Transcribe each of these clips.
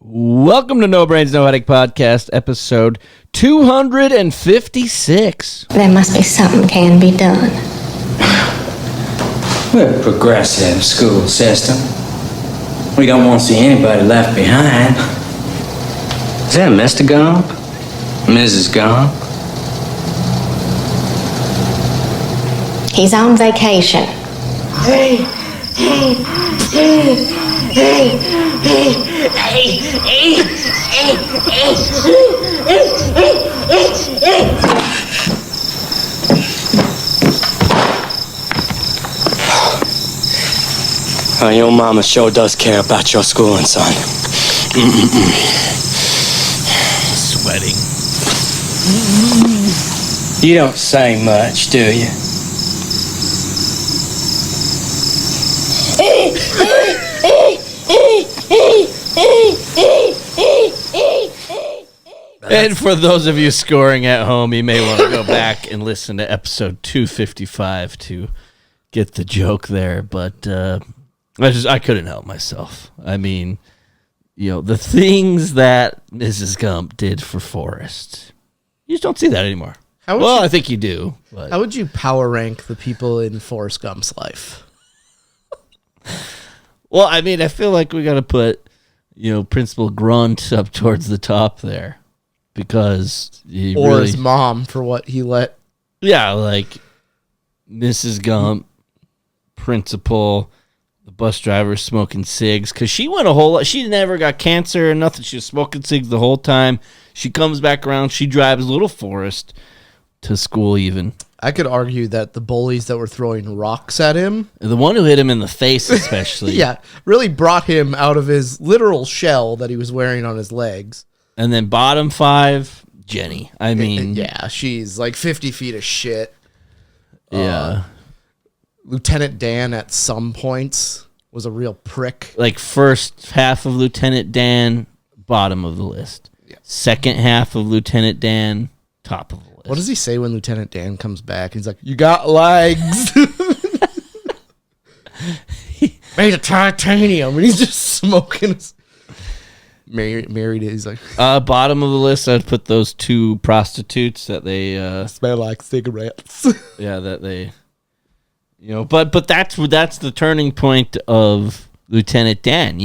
Welcome to No Brains, No Headache Podcast, episode 256. There must be something can be done. We're a progressive school system. We don't want to see anybody left behind. Is that Mr. Gump? Mrs. Gump? He's on vacation. Your mama sure does care about your schooling, son. Sweating. You don't say much, do you? And for those of you scoring at home, you may want to go back and listen to episode 255 to get the joke there. But I couldn't help myself. I mean, the things that Mrs. Gump did for Forrest, you just don't see that anymore. I think you do. But. How would you power rank the people in Forrest Gump's life? Well, I mean, I feel like we got to put, Principal Grunt up towards the top there because his mom for what he let. Yeah, like Mrs. Gump, Principal, the bus driver smoking cigs because she went a whole lot. She never got cancer or nothing. She was smoking cigs the whole time. She comes back around. She drives little Forrest to school even. I could argue that the bullies that were throwing rocks at him, The one who hit him in the face especially. yeah, really brought him out of his literal shell that he was wearing on his legs. And then bottom five, Jenny. I mean. Yeah, she's like 50 feet of shit. Yeah. Lieutenant Dan at some points was a real prick. Like first half of Lieutenant Dan, bottom of the list. Yeah. Second half of Lieutenant Dan, top of the list. What does he say when Lieutenant Dan comes back? He's like, "You got legs." Made of titanium, and he's just smoking. Married it. He's like, bottom of the list, I'd put those two prostitutes that they smell like cigarettes. Yeah, that they, but that's the turning point of Lieutenant Dan.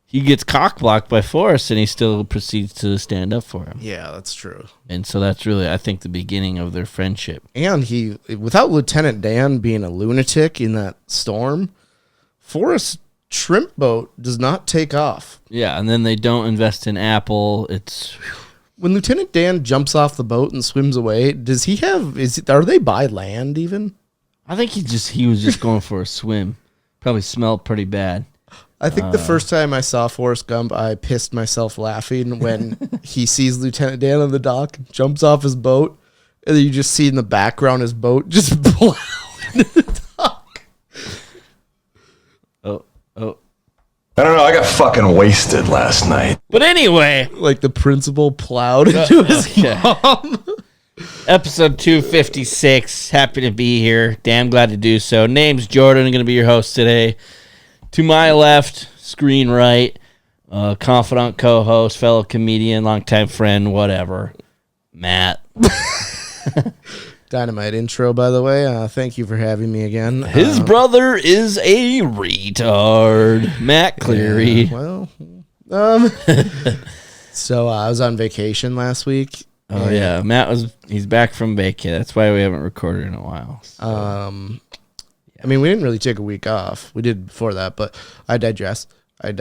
He gets cock-blocked by Forrest, and he still proceeds to stand up for him. Yeah, that's true. And so that's really, I think, the beginning of their friendship. And without Lieutenant Dan being a lunatic in that storm, Forrest's shrimp boat does not take off. Yeah, and then they don't invest in Apple. When Lieutenant Dan jumps off the boat and swims away, are they by land even? I think he was just going for a swim. Probably smelled pretty bad. I think the first time I saw Forrest Gump, I pissed myself laughing when he sees Lieutenant Dan on the dock, jumps off his boat, and then you just see in the background his boat just blow into the dock. Oh. I don't know. I got fucking wasted last night. But anyway. Like the principal plowed into his mom. Episode 256. Happy to be here. Damn glad to do so. Name's Jordan. I'm going to be your host today. To my left, screen right, confidant, co-host, fellow comedian, longtime friend, whatever, Matt. Dynamite intro, by the way. Thank you for having me again. His brother is a retard, Matt Cleary. Yeah, so I was on vacation last week. Oh yeah, he's back from vacation. That's why we haven't recorded in a while. So. I mean, we didn't really take a week off. We did before that, but I digress. I am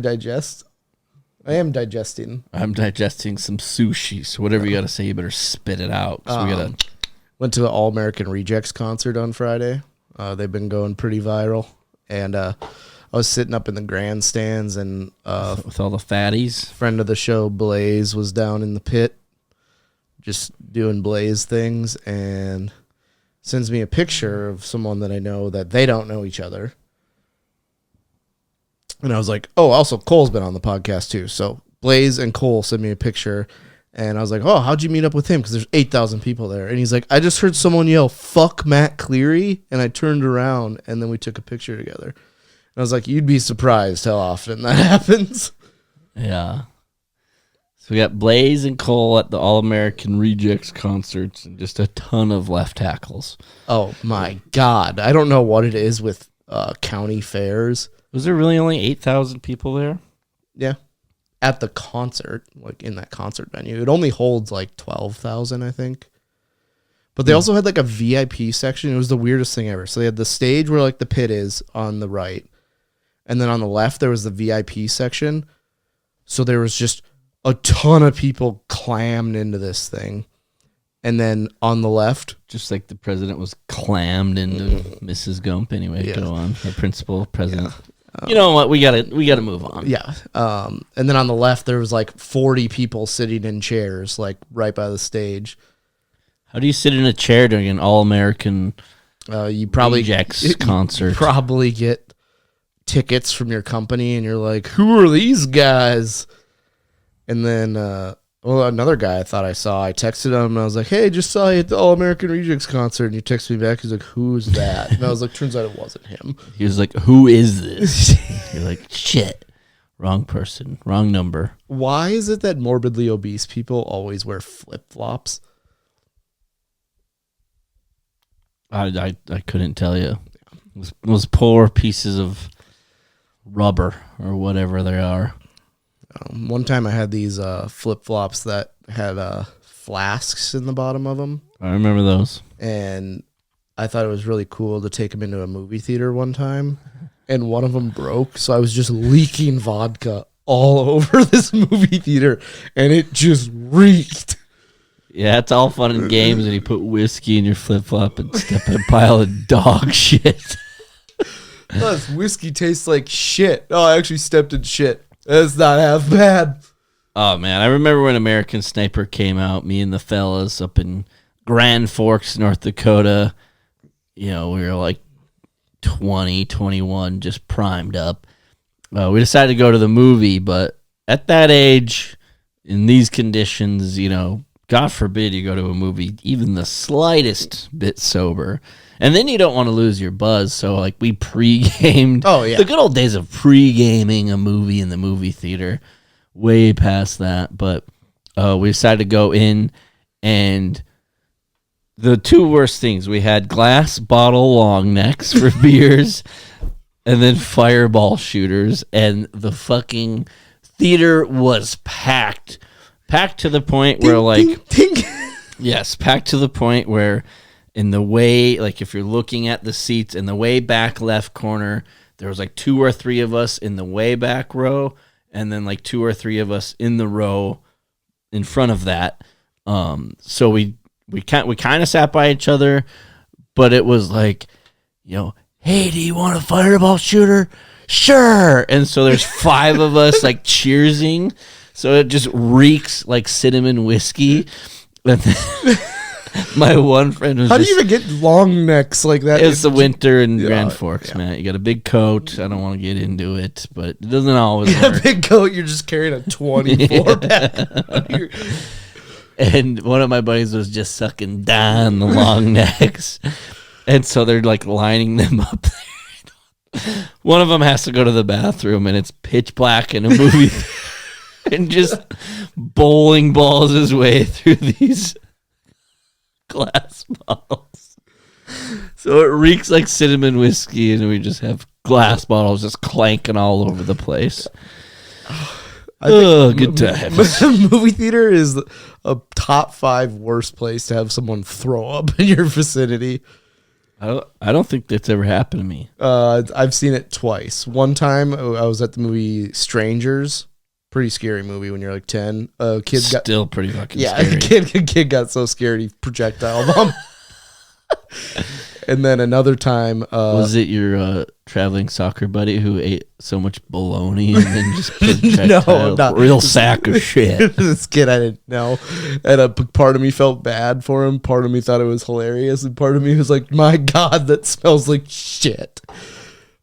digesting. I'm digesting some sushi, so whatever you got to say, you better spit it out. Went to the All American Rejects concert on Friday. They've been going pretty viral. And I was sitting up in the grandstands, and with all the fatties. Friend of the show, Blaze, was down in the pit just doing Blaze things, and sends me a picture of someone that I know that they don't know each other. And I was like, oh, also Cole's been on the podcast too. So Blaze and Cole sent me a picture, and I was like, oh, how'd you meet up with him? Because there's 8,000 people there. And he's like, I just heard someone yell, fuck Matt Cleary. And I turned around, and then we took a picture together. And I was like, you'd be surprised how often that happens. Yeah. So we got Blaze and Cole at the All-American Rejects concerts and just a ton of left tackles. Oh, my God. I don't know what it is with county fairs. Was there really only 8,000 people there? Yeah. At the concert, like in that concert venue. It only holds like 12,000, I think. But they also had like a VIP section. It was the weirdest thing ever. So they had the stage where like the pit is on the right. And then on the left, there was the VIP section. So there was just a ton of people clammed into this thing. And then on the left, Just like the president was clammed into Mrs. Gump. Anyway, go on. The principal president. You know what? We gotta move on. yeah. And then on the left, there was like 40 people sitting in chairs, like right by the stage. How do you sit in a chair during an All-American You probably Rejects concert? You probably get tickets from your company, and you're like, "Who are these guys?" And then, another guy I thought I saw, I texted him, and I was like, "Hey, just saw you at the All American Rejects concert." And he texted me back. He's like, "Who's that?" And I was like, "Turns out it wasn't him." He was like, "Who is this?" You're like, "Shit, wrong person, wrong number." Why is it that morbidly obese people always wear flip flops? I couldn't tell you. Those poor pieces of rubber or whatever they are. One time I had these flip flops that had flasks in the bottom of them, I remember those. and I thought it was really cool to take them into a movie theater one time, and one of them broke, so I was just leaking vodka all over this movie theater, and it just reeked. Yeah, it's all fun and games, and you put whiskey in your flip flop and step in a pile of dog shit. Oh, this whiskey tastes like shit. Oh, I actually stepped in shit. That's not half bad. Oh man, I remember when American Sniper came out. Me and the fellas up in Grand Forks, North Dakota. You know, we were like 20, 21, just primed up. We decided to go to the movie, but at that age, in these conditions, you know, God forbid you go to a movie even the slightest bit sober. And then you don't want to lose your buzz. So, like, we pre-gamed. Oh, yeah. The good old days of pre-gaming a movie in the movie theater. Way past that. But we decided to go in, and the two worst things. We had glass bottle long necks for beers, and then fireball shooters. And the fucking theater was packed. Packed to the point where, like, yes, packed to the point where in the way, like, if you're looking at the seats in the way back left corner, there was like 2 or 3 of us in the way back row, and then like 2 or 3 of us in the row in front of that. So we kind of sat by each other, but it was like, you know, hey, do you want a fireball shooter? Sure. And so there's 5 of us like cheersing. So it just reeks like cinnamon whiskey. And then my one friend was How do you even get long necks like that? It's the winter in Grand Forks, man. You got a big coat. I don't want to get into it, but it doesn't always a work. big coat, you're just carrying a 24 pack. And one of my buddies was just sucking down the long necks. And so they're like lining them up there. One of them has to go to the bathroom, and it's pitch black in a movie theater. And just bowling balls his way through these glass bottles. So it reeks like cinnamon whiskey, and we just have glass bottles just clanking all over the place. Oh, good times. Movie theater is a top 5 worst place to have someone throw up in your vicinity. I don't think that's ever happened to me. I've seen it twice. One time I was at the movie Strangers. Pretty scary movie when you're like 10. Still pretty fucking scary. A kid got so scared he projectile bombed. And then another time, was it your traveling soccer buddy who ate so much bologna and then just projectile? No, real sack of shit. This kid I didn't know, and a part of me felt bad for him. Part of me thought it was hilarious, and part of me was like, "My God, that smells like shit."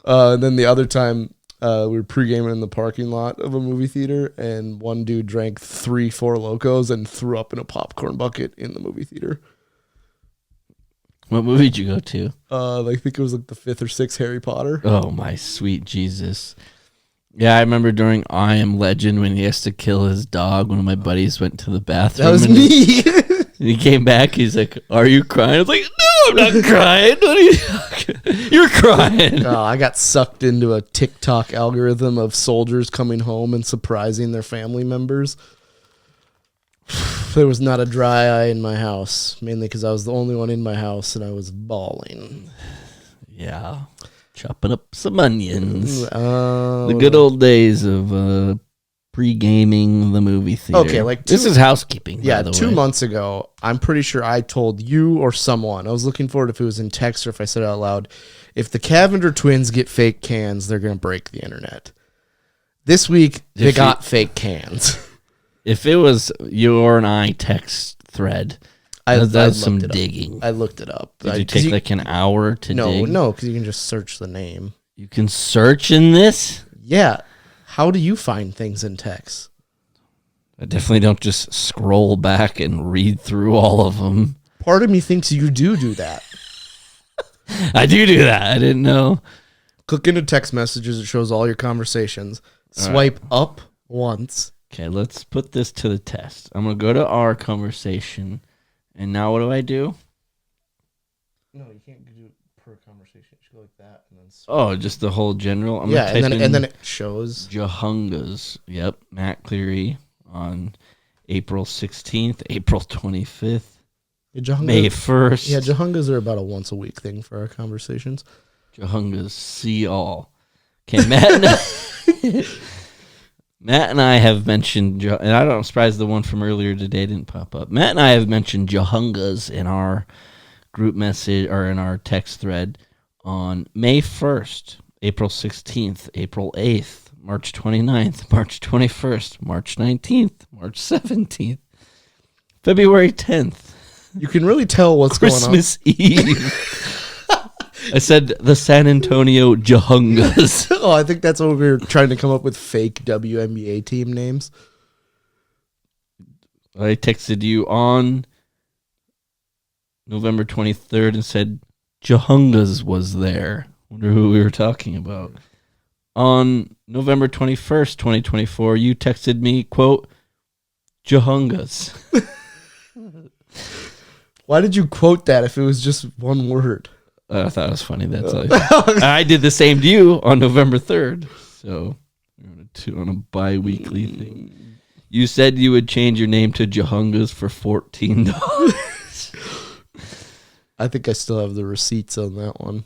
And then the other time, we were pre-gaming in the parking lot of a movie theater, and one dude drank 3 Four Locos and threw up in a popcorn bucket in the movie theater. What movie did you go to? I think it was like the 5th or 6th Harry Potter. Oh, my sweet Jesus. Yeah, I remember during I Am Legend when he has to kill his dog. One of my buddies went to the bathroom. That was and me. And he came back. He's like, "Are you crying?" I was like, "No, I'm not crying. What are you? You're crying." Oh, I got sucked into a TikTok algorithm of soldiers coming home and surprising their family members. There was not a dry eye in my house, mainly because I was the only one in my house and I was bawling. Yeah, chopping up some onions. The The good old days of pre-gaming the movie theater. Okay, like this is housekeeping. Yeah, by the 2 way. months ago, I'm pretty sure I told you or someone. I was looking forward if it was in text or if I said it out loud. If the Cavinder Twins get fake cans, they're going to break the internet. This week, they got fake cans. If it was your and I text thread, that's some digging. I looked it up. Did you take like an hour to dig? No, because you can just search the name. You can search in this? Yeah. How do you find things in text? I definitely don't just scroll back and read through all of them. Part of me thinks you do that. I do that. I didn't know. Click into text messages. It shows all your conversations. Swipe up once. Okay, let's put this to the test. I'm going to go to our conversation. And now what do I do? No, you can't do per conversation. You should go like that. And then Oh, just the whole general? I'm yeah, gonna type and then in it shows. Jahungas. Yep, Matt Cleary on April 16th, April 25th, May 1st. Yeah, Jahungas are about a once a week thing for our conversations. Jahungas, see all. Okay, Matt and I have mentioned, and I'm surprised the one from earlier today didn't pop up. Matt and I have mentioned Jahungas in our group message or in our text thread on May 1st, April 16th, April 8th, March 29th, March 21st, March 19th, March 17th, February 10th. You can really tell what's Christmas Eve. I said the San Antonio Jahungas. Oh, I think that's what we were trying to come up with fake WNBA team names. I texted you on November 23rd and said Jahungas was there. Wonder who we were talking about. On November 21st, 2024, you texted me, quote, Jahungas. Why did you quote that if it was just one word? I thought it was funny. That's all. I did the same to you on November 3rd. So we're on a bi-weekly thing. You said you would change your name to Jahungas for $14. I think I still have the receipts on that one.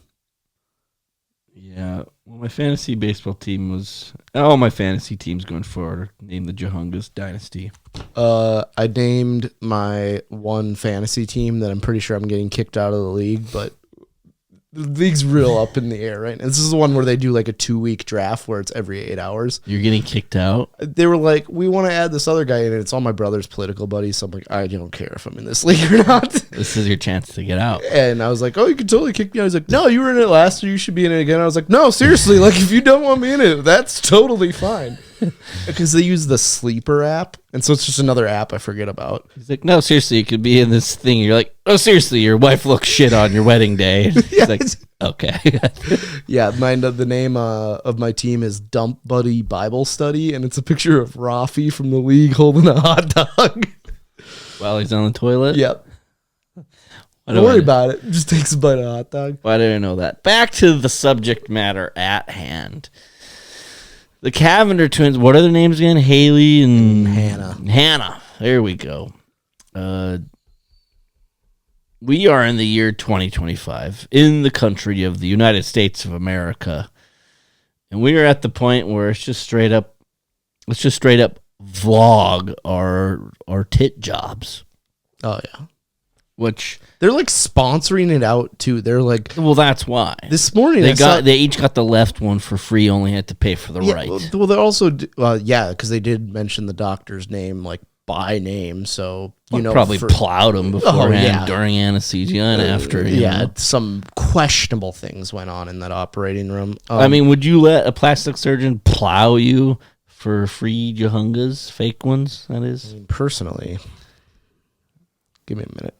Yeah. Well, my fantasy baseball team was... All my fantasy teams going forward are named the Jahungas Dynasty. I named my one fantasy team that I'm pretty sure I'm getting kicked out of the league, but the league's real up in the air right now. This is the one where they do like a 2-week draft where it's every 8 hours. You're getting kicked out? They were like, we want to add this other guy in, and it's all my brother's political buddies, so I'm like, I don't care if I'm in this league or not. This is your chance to get out. And I was like, oh, you can totally kick me out. He's like, no, you were in it last year, you should be in it again. I was like, no, seriously, like if you don't want me in it, that's totally fine. Because they use the Sleeper app, and so it's just another app I forget about. He's like, no, seriously, you could be in this thing. You're like, oh, seriously, your wife looks shit on your wedding day. He's like, okay. Yeah, the name of my team is Dump Buddy Bible Study, and it's a picture of Rafi from the league holding a hot dog. While he's on the toilet? Yep. Don't worry about it. Just takes a bite of hot dog. Why did I know that? Back to the subject matter at hand. The Cavinder Twins, what are their names again? Haley and Hannah. There we go. We are in the year 2025 in the country of the United States of America. And we are at the point where let's just straight up vlog our tit jobs. Oh, yeah. Which they're like sponsoring it out too. They're like, well, that's why this morning they each got the left one for free. Only had to pay for the right. Well, they're also because they did mention the doctor's name like by name, so probably plowed them beforehand, during anesthesia, and after. Some questionable things went on in that operating room. I mean, would you let a plastic surgeon plow you for free Jahungas, fake ones? That is, personally. Give me a minute.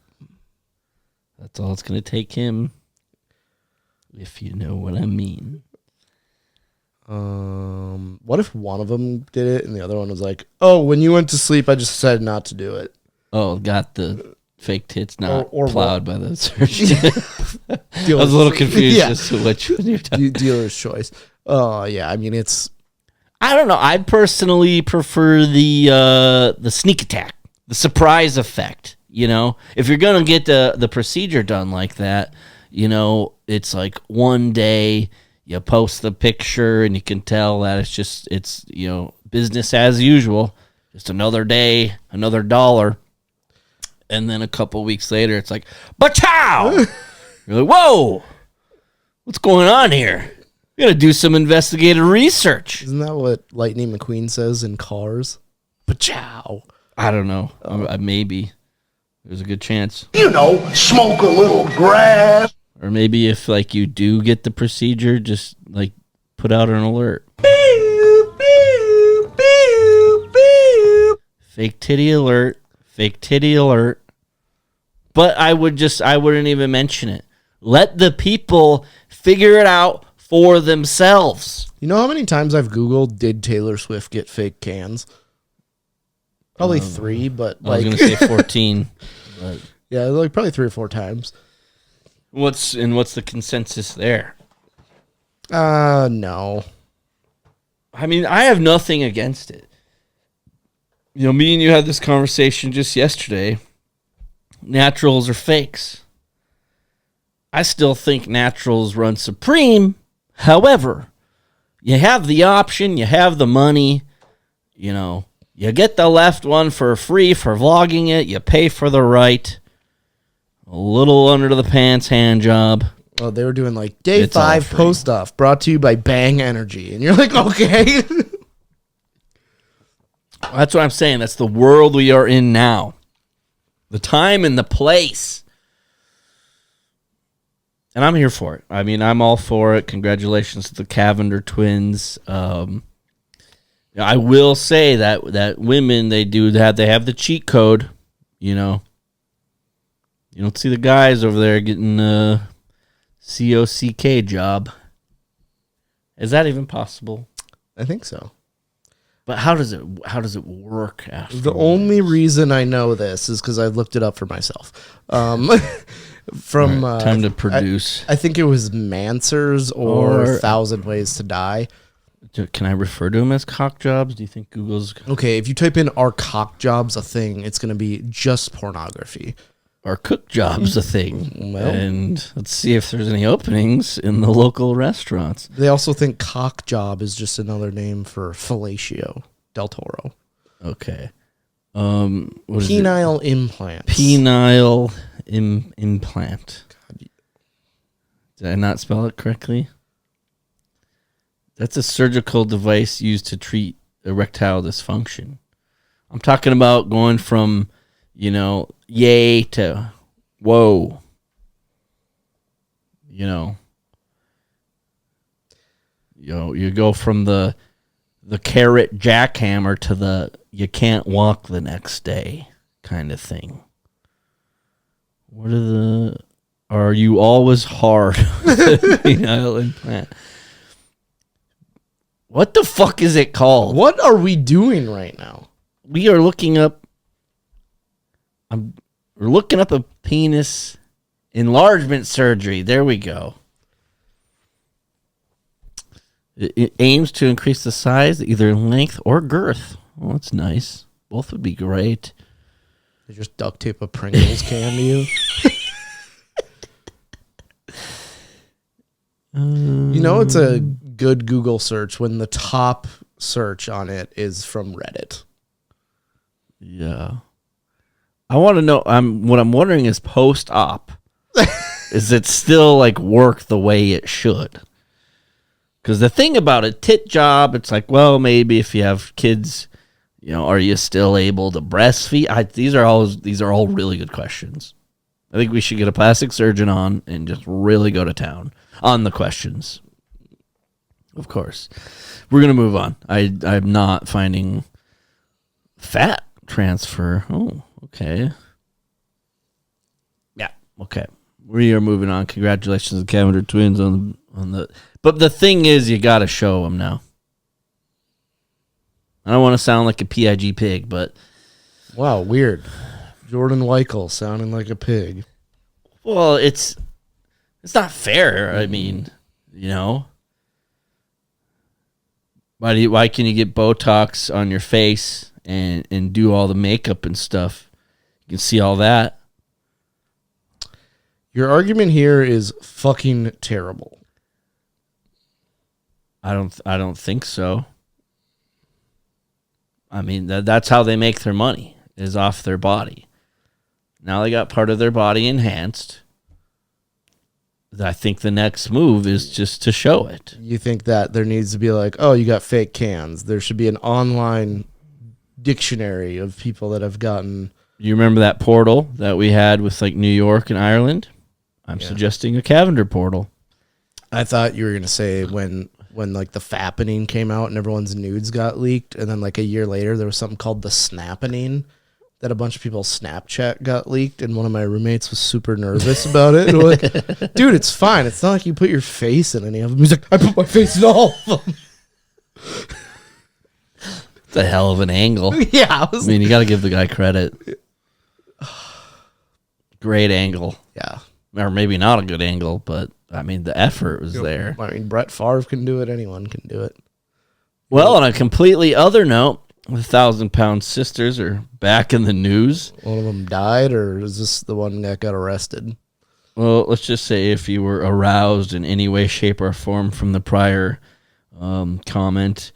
That's all it's going to take him, if you know what I mean. What if one of them did it and the other one was like, "Oh, when you went to sleep, I just said not to do it." Oh, got the fake tits not Or plowed by the surgeon. I was a little confused as to which one you're talking. Dealer's choice. Oh yeah, I mean it's. I don't know. I personally prefer the sneak attack, the surprise effect. You know, if you're gonna get the procedure done like that, you know, it's like one day you post the picture and you can tell that it's you know, business as usual, just another day, another dollar, and then a couple weeks later it's like, "Bachow!" You're like, "Whoa, what's going on here? We gotta do some investigative research." Isn't that what Lightning McQueen says in Cars? Pachow. I don't know. Maybe there's a good chance. You know, smoke a little grass. Or maybe if like you do get the procedure, just like put out an alert. Fake titty alert. Fake titty alert. But I wouldn't even mention it. Let the people figure it out for themselves. You know how many times I've Googled, did Taylor Swift get fake cans? Probably 3, but I was like. going to say 14. But Yeah, like probably 3 or 4 times. what's the consensus there? No. I mean, I have nothing against it. You know, me and you had this conversation just yesterday. Naturals or fakes. I still think naturals run supreme. However, you have the option, you have the money, you know, you get the left one for free for vlogging it, you pay for the right. A little under the pants hand job. Oh, they were doing like day It's all 5 free. post off brought to you by Bang Energy. And you're like, okay. That's what I'm saying. That's the world we are in now. The time and the place. And I'm here for it. I mean, I'm all for it. Congratulations to the Cavinder Twins. I will say that women, they have the cheat code, you know. You don't see the guys over there getting a COCK job. Is that even possible? I think so. But how does it work after? The only reason I know this is because I looked it up for myself. From time to produce. I think it was Mansers or 1,000 Ways to Die. Can I refer to them as cock jobs? Do you think Google's Okay, if you type in "are cock jobs a thing," it's going to be just pornography. are cook jobs a thing? Well. And let's see if there's any openings in the local restaurants. They also think cock job is just another name for fellatio del Toro. Okay. What is it? Penile implants. Penile implant. Did I not spell it correctly? That's a surgical device used to treat erectile dysfunction. I'm talking about going from, you know, yay to whoa. You know, you go from the carrot jackhammer to the you can't walk the next day kind of thing. Are you always hard? Penile implant. What the fuck is it called? What are we doing right now? We are looking up. We're looking up a penis enlargement surgery. There we go. It aims to increase the size, either length or girth. Well, that's nice. Both would be great. They just duct tape a Pringles can to you. You know, it's a good Google search when the top search on it is from Reddit. Yeah. I want to know. What I'm wondering is post-op. Is it still like work the way it should? Because the thing about a tit job, it's like, well, maybe if you have kids, you know, are you still able to breastfeed? These are all really good questions. I think we should get a plastic surgeon on and just really go to town on the questions. Of course. We're going to move on. I'm not finding fat transfer. Oh, okay. Yeah, okay. We are moving on. Congratulations to the Cavinder Twins on the But the thing is, you got to show them now. I don't want to sound like a PIG pig, but... Wow, weird. Jordan Weichel sounding like a pig. Well, it's not fair. I mean, you know... Why can you get Botox on your face and do all the makeup and stuff? You can see all that. Your argument here is fucking terrible. I don't think so. I mean, that's how they make their money, is off their body. Now they got part of their body enhanced. I think the next move is just to show it. You think that there needs to be like, oh, you got fake cans. There should be an online dictionary of people that have gotten... You remember that portal that we had with like New York and Ireland? I'm suggesting a Cavinder portal. I thought you were going to say when like the fappening came out and everyone's nudes got leaked, and then like a year later there was something called the snappening that a bunch of people's Snapchat got leaked, and one of my roommates was super nervous about it. And we're like, dude, it's fine. It's not like you put your face in any of them. He's like, I put my face in all of them. It's a hell of an angle. Yeah. I mean, you got to give the guy credit. Great angle. Yeah. Or maybe not a good angle, but I mean, the effort was there. I mean, Brett Favre can do it. Anyone can do it. Well, on a completely other note, the 1,000-pound sisters are back in the news. One of them died, or is this the one that got arrested? Well, let's just say if you were aroused in any way, shape, or form from the prior comment.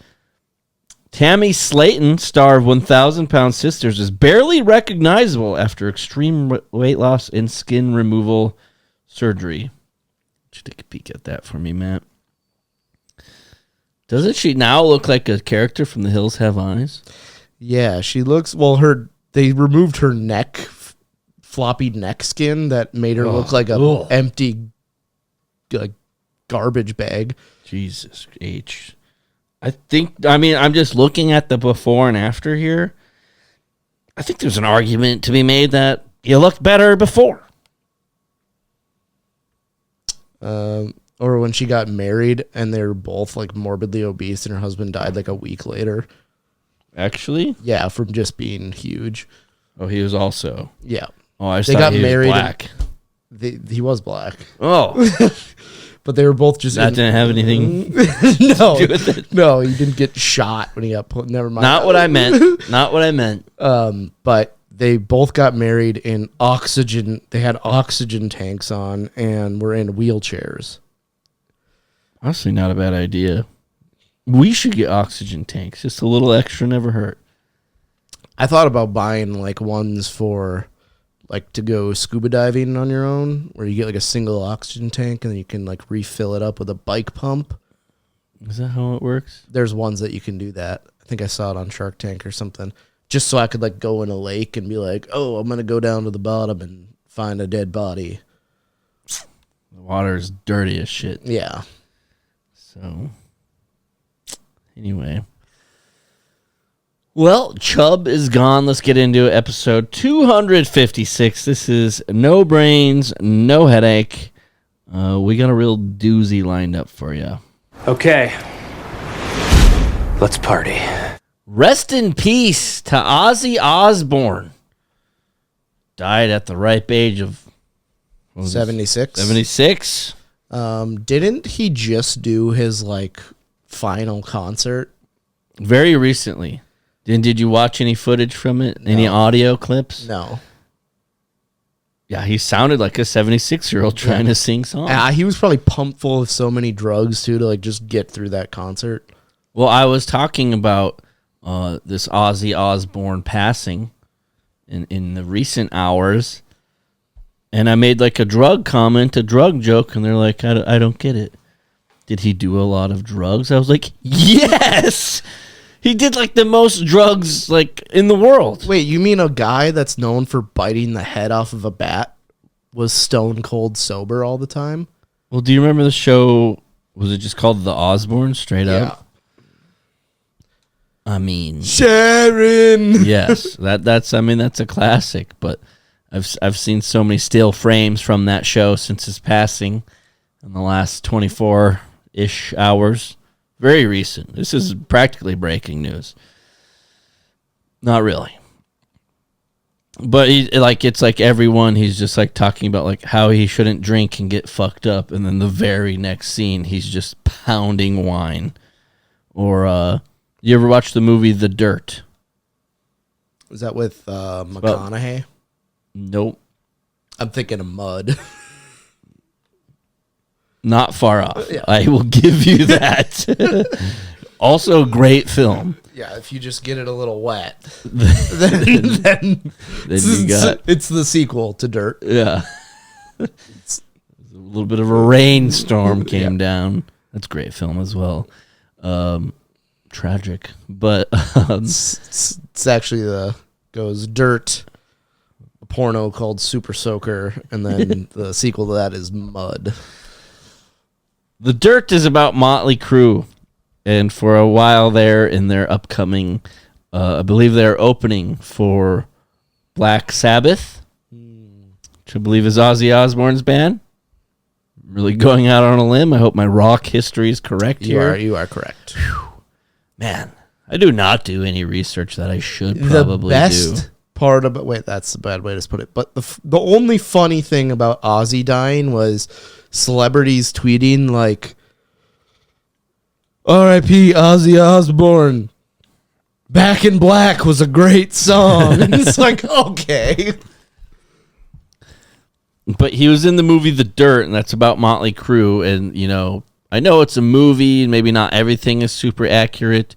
Tammy Slayton, star of 1,000-Pound Sisters, is barely recognizable after extreme weight loss and skin removal surgery. Would you take a peek at that for me, Matt? Doesn't she now look like a character from The Hills Have Eyes? Yeah, she looks... Well, they removed her neck, floppy neck skin that made her look like a empty garbage bag. Jesus H. I'm just looking at the before and after here. I think there's an argument to be made that you looked better before. Or when she got married and they were both like morbidly obese and her husband died like a week later. Actually? Yeah, from just being huge. Oh, he was also. Yeah. Oh, I They thought got he married was black. He was black. Oh. But they were both just... That didn't have anything no, to do with it. No, he didn't get shot when he got put... Never mind. Not what I meant. Not what I meant. But they both got married in oxygen. They had oxygen tanks on and were in wheelchairs. Honestly, not a bad idea. We should get oxygen tanks. Just a little extra never hurt. I thought about buying like ones for like to go scuba diving on your own, where you get like a single oxygen tank and then you can like refill it up with a bike pump. Is that how it works? There's ones that you can do that. I think I saw it on Shark Tank or something. Just so I could like go in a lake and be like, oh, I'm going to go down to the bottom and find a dead body. The water is dirty as shit. Yeah. So, anyway. Well, Chubb is gone. Let's get into episode 256. This is No Brains, No Headache. We got a real doozy lined up for you. Okay. Let's party. Rest in peace to Ozzy Osborn. Died at the ripe age of 76. 76. Didn't he just do his like final concert? Very recently. Did you watch any footage from it? No. Any audio clips? No. Yeah, he sounded like a 76-year-old trying to sing songs. He was probably pumped full of so many drugs too to like just get through that concert. Well, I was talking about this Ozzy Osborn passing in the recent hours, and I made like a drug comment, a drug joke, and they're like, I don't get it. Did he do a lot of drugs? I was like, yes! He did like the most drugs like in the world. Wait, you mean a guy that's known for biting the head off of a bat was stone cold sober all the time? Well, do you remember the show? Was it just called The Osbourne? Straight up. I mean, Sharon. Yes, that's a classic. But I've seen so many still frames from that show since his passing in the last 24 ish hours. Very recent. This is practically breaking news. Not really. But it's like everyone, he's just like talking about like how he shouldn't drink and get fucked up, and then the very next scene he's just pounding wine. Or you ever watch the movie The Dirt? Was that with McConaughey? Nope. I'm thinking of Mud. Not far off. Yeah. I will give you that. Also, great film. Yeah, if you just get it a little wet, then you got it's the sequel to Dirt. Yeah. A little bit of a rainstorm came down. That's a great film as well. Tragic, but it's actually goes Dirt, a porno called Super Soaker, and then the sequel to that is Mud. The Dirt is about Motley Crue. And for a while there in their upcoming, I believe they're opening for Black Sabbath, which I believe is Ozzy Osbourne's band. Really going out on a limb. I hope my rock history is correct here. You are correct. Whew. Man, I do not do any research that I should probably the best part about that's a bad way to put it. But the only funny thing about Ozzy dying was celebrities tweeting like, R.I.P. Ozzy Osborne. Back in Black was a great song. And it's like, okay. But he was in the movie The Dirt, and that's about Motley Crue. And, you know, I know it's a movie, and maybe not everything is super accurate,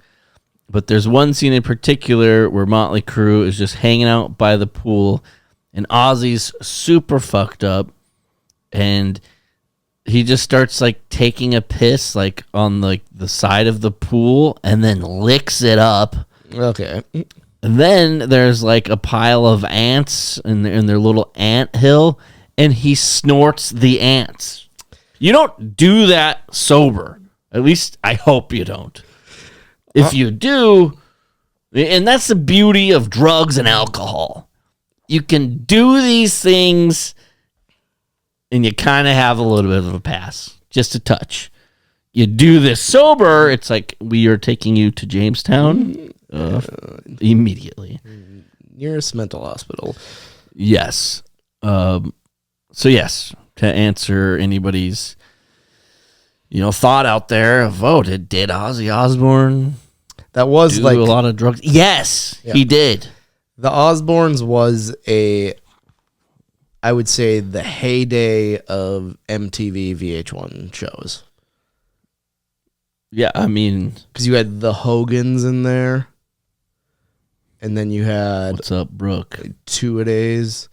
but there's one scene in particular where Motley Crue is just hanging out by the pool, and Ozzy's super fucked up, and he just starts like taking a piss like on like the side of the pool and then licks it up. Okay. And then there's like a pile of ants in their little ant hill, and he snorts the ants. You don't do that sober. At least I hope you don't. If you do, and that's the beauty of drugs and alcohol. You can do these things and you kind of have a little bit of a pass, just a touch. You do this sober, it's like we are taking you to Jamestown immediately. Nearest mental hospital. Yes. So yes, to answer anybody's thought out there of, did Ozzy Osbourne that was do like a lot of drugs? Yes, he did. The Osbournes was I would say the heyday of MTV VH1 shows. Yeah, I mean, because you had the Hogans in there, and then you had what's up, Brooke? Two-A-Days.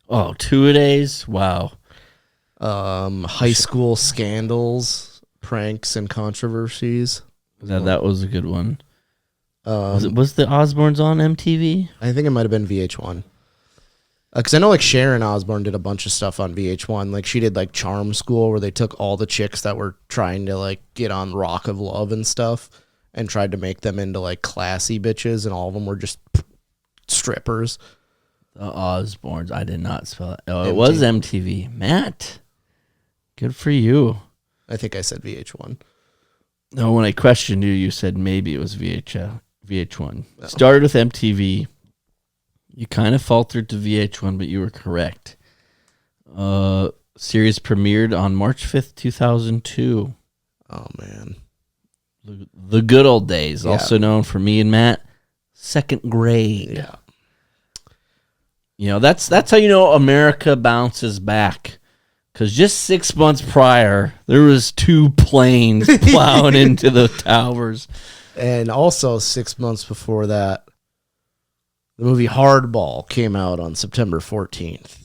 Oh, Two-A-Days! Wow. High School Scandals, Pranks and Controversies. That was a good one. Was the Osbournes on MTV? I think it might have been VH1. Because I know like Sharon Osbourne did a bunch of stuff on VH1. Like she did like Charm School, where they took all the chicks that were trying to like get on Rock of Love and stuff and tried to make them into like classy bitches, and all of them were just strippers. The Osbournes. I did not spell it. Oh, MTV. It was MTV. Matt, good for you. I think I said VH1. No, when I questioned you, you said maybe it was VH1. No. Started with MTV. You kind of faltered to VH1, but you were correct. Series premiered on March 5th, 2002. Oh, man. The Good Old Days, also known for me and Matt, second grade. Yeah. That's how you know America bounces back. Because just 6 months prior, there was 2 planes plowing into the towers. And also 6 months before that, the movie Hardball came out on September 14th.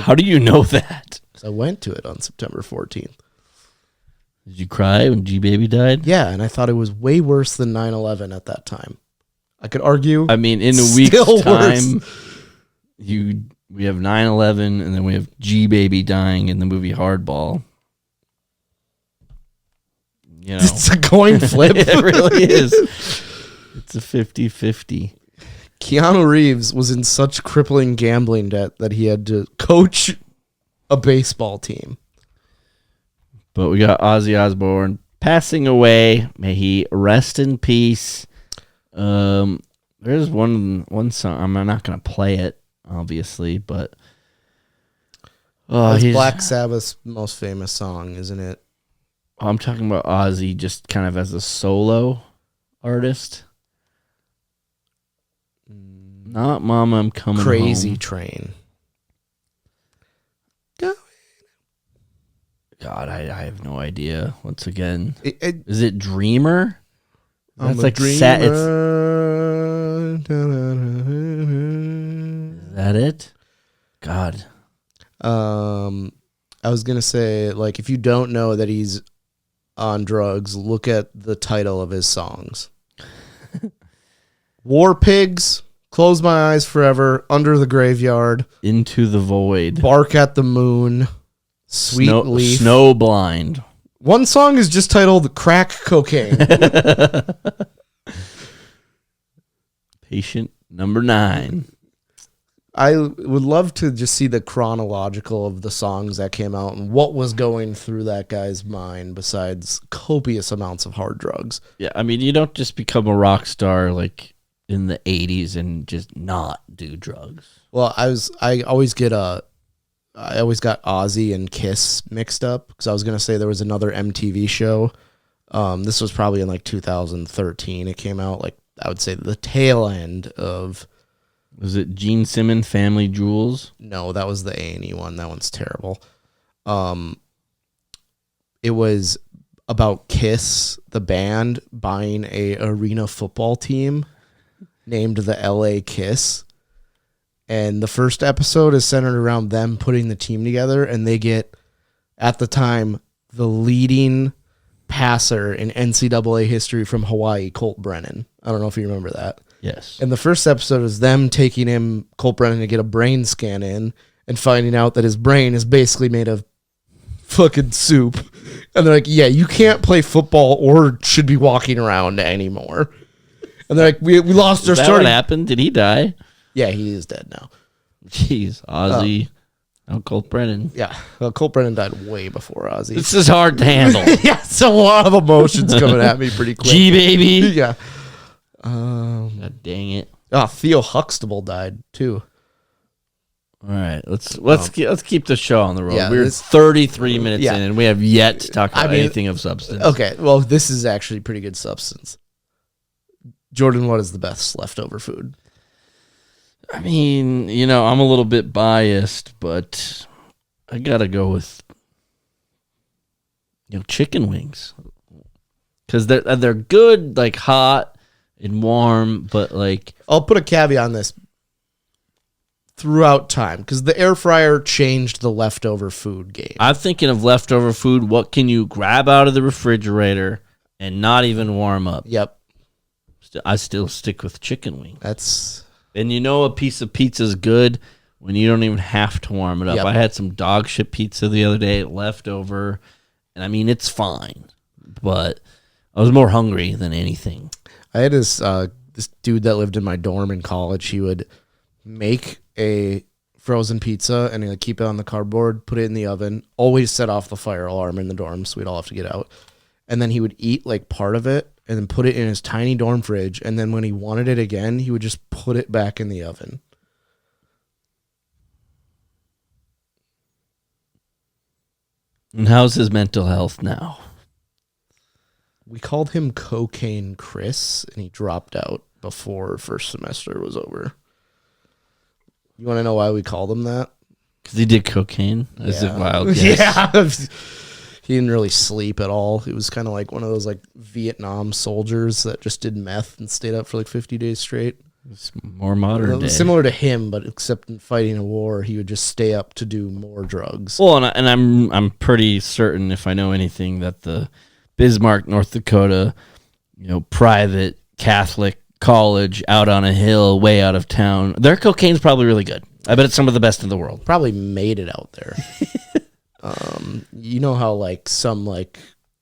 How do you know that? I went to it on September 14th. Did you cry when G-Baby died? Yeah, and I thought it was way worse than 9/11 at that time. I could argue. I mean, in a week's time, we have 9/11, and then we have G-Baby dying in the movie Hardball. It's a coin flip. It really is. It's a 50-50. Keanu Reeves was in such crippling gambling debt that he had to coach a baseball team. But we got Ozzy Osborn passing away. May he rest in peace. There's one song. I'm not going to play it, obviously, but it's Black Sabbath's most famous song, isn't it? I'm talking about Ozzy just kind of as a solo artist. Not Mama, I'm Coming Crazy Home. Train. God, I have no idea. Once again, Is it Dreamer? I'm That's a like dreamer. Is that it? God. I was gonna say, like, if you don't know that he's on drugs, look at the title of his songs. War Pigs, Close My Eyes Forever, Under the Graveyard, Into the Void. Bark at the Moon, Sweet Leaf. Snow Blind. One song is just titled Crack Cocaine. Patient number 9. I would love to just see the chronological of the songs that came out and what was going through that guy's mind besides copious amounts of hard drugs. Yeah, I mean, you don't just become a rock star like in the 80s and just not do drugs. Well, I always got Ozzy and Kiss mixed up because I was going to say there was another MTV show. This was probably in like 2013. It came out like, I would say, the tail end of... Was it Gene Simmons, Family Jewels? No, that was the A&E one. That one's terrible. It was about Kiss, the band, buying a arena football team named the LA Kiss. And the first episode is centered around them putting the team together, and they get, at the time, the leading passer in NCAA history from Hawaii, Colt Brennan. I don't know if you remember that. Yes. And the first episode is them taking him, Colt Brennan, to get a brain scan in and finding out that his brain is basically made of fucking soup. And they're like, yeah, you can't play football or should be walking around anymore. And they're like, we lost our Is that starting... what happened? Did he die? Yeah, he is dead now. Jeez, Ozzy. Colt Brennan. Yeah, Colt Brennan died way before Ozzy. This is hard to handle. Yeah, it's a lot of emotions coming at me pretty quick. G-Baby. Yeah. God dang it. Oh, Theo Huxtable died too. All right, let's keep the show on the road. Yeah, We're 33 minutes yeah. in, and we have yet to talk about I mean, anything of substance. Okay, well, this is actually pretty good substance. Jordan, what is the best leftover food? I mean, I'm a little bit biased, but I gotta go with chicken wings because they're good, like hot and warm, but like I'll put a caveat on this. Throughout time, because the air fryer changed the leftover food game. I'm thinking of leftover food. What can you grab out of the refrigerator and not even warm up? Yep, I still stick with chicken wing. that's... And a piece of pizza is good when you don't even have to warm it up. Yep. I had some dog shit pizza the other day left over, and I mean, it's fine, but I was more hungry than anything. I had this dude that lived in my dorm in college. He would make a frozen pizza and he'd keep it on the cardboard, put it in the oven, always set off the fire alarm in the dorm so we'd all have to get out. And then he would eat like part of it and then put it in his tiny dorm fridge. And then when he wanted it again, he would just put it back in the oven. And how's his mental health now? We called him Cocaine Chris, and he dropped out before first semester was over. You want to know why we called him that? Because he did cocaine. That's a wild guess. Yeah. He didn't really sleep at all. He was kind of like one of those like Vietnam soldiers that just did meth and stayed up for like 50 days straight. It's more modern day. Similar to him, but except in fighting a war, he would just stay up to do more drugs. Well, and I'm pretty certain, if I know anything, that the Bismarck, North Dakota, private Catholic college out on a hill, way out of town, their cocaine's probably really good. I bet it's some of the best in the world. Probably made it out there. You know how like some like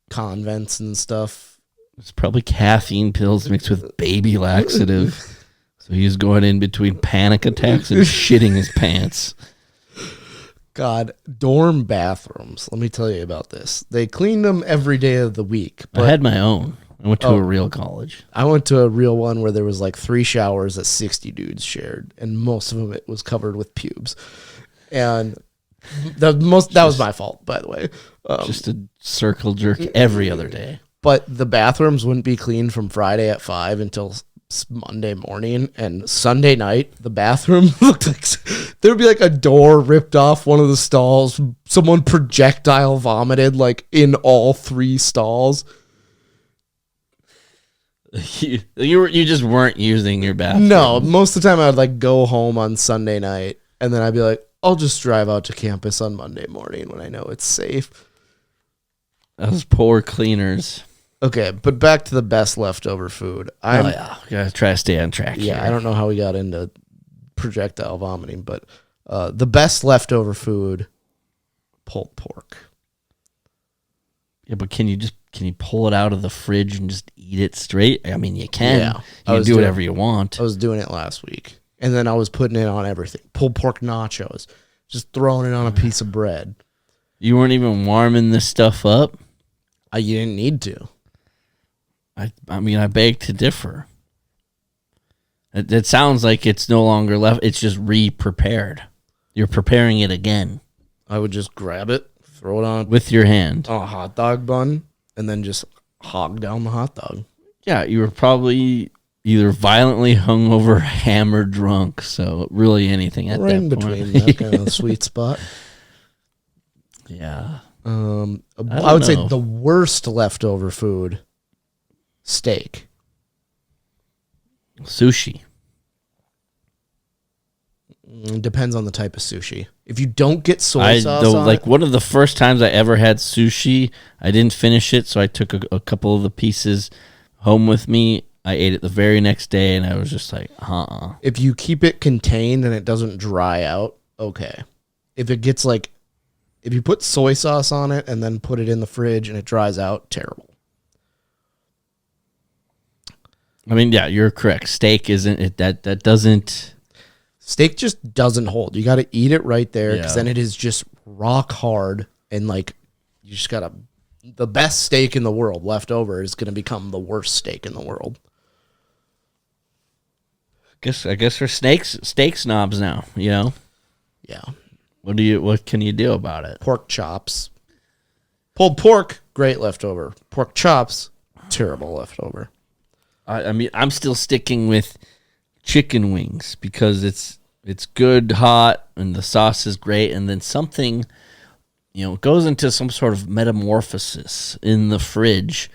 convents and stuff. It's probably caffeine pills mixed with baby laxative. So he's going in between panic attacks and shitting his pants. God, dorm bathrooms. Let me tell you about this. They cleaned them every day of the week. I had my own. I went to a real college. I went to a real one where there was like 3 showers that 60 dudes shared, and most of them it was covered with pubes. And that was my fault, by the way. Just a circle jerk every other day. But the bathrooms wouldn't be cleaned from Friday at 5 until Monday morning, and Sunday night the bathroom looked like there'd be like a door ripped off one of the stalls. Someone projectile vomited like in all 3 stalls. You just weren't using your bathroom. No, most of the time I would like go home on Sunday night, and then I'd be like, I'll just drive out to campus on Monday morning when I know it's safe. Those poor cleaners. Okay, but back to the best leftover food. Gotta try to stay on track. Yeah, here. I don't know how we got into projectile vomiting, but the best leftover food, pulled pork. Yeah, but can you pull it out of the fridge and just eat it straight? I mean, you can. Yeah, You can do whatever you want. I was doing it last week, and then I was putting it on everything. Pulled pork nachos, just throwing it on a piece of bread. You weren't even warming this stuff up? You didn't need to. I mean, I beg to differ. It sounds like it's no longer left. It's just re-prepared. You're preparing it again. I would just grab it, throw it on with your hand on a hot dog bun, and then just hog down the hot dog. Yeah, you were probably either violently hungover, hammered, drunk. So really anything at right that in point. between that kind of sweet spot. Yeah. I would say the worst leftover food, steak. Sushi. Depends on the type of sushi. If you don't get soy sauce on like it, one of the first times I ever had sushi, I didn't finish it, so I took a couple of the pieces home with me. I ate it the very next day, and I was just like, If you keep it contained and it doesn't dry out, okay. If it gets like, if you put soy sauce on it and then put it in the fridge and it dries out, terrible. I mean, yeah, you're correct. Steak isn't it that doesn't. Steak just doesn't hold. You got to eat it right there because Yeah. then it is just rock hard, and like you just got the best steak in the world left over is going to become the worst steak in the world. I guess we're steak snobs now. You know. Yeah. What can you do about it? Pork chops, pulled pork, great leftover. Pork chops, terrible leftover. I mean, I'm still sticking with chicken wings because it's good hot and the sauce is great, and then something, goes into some sort of metamorphosis in the fridge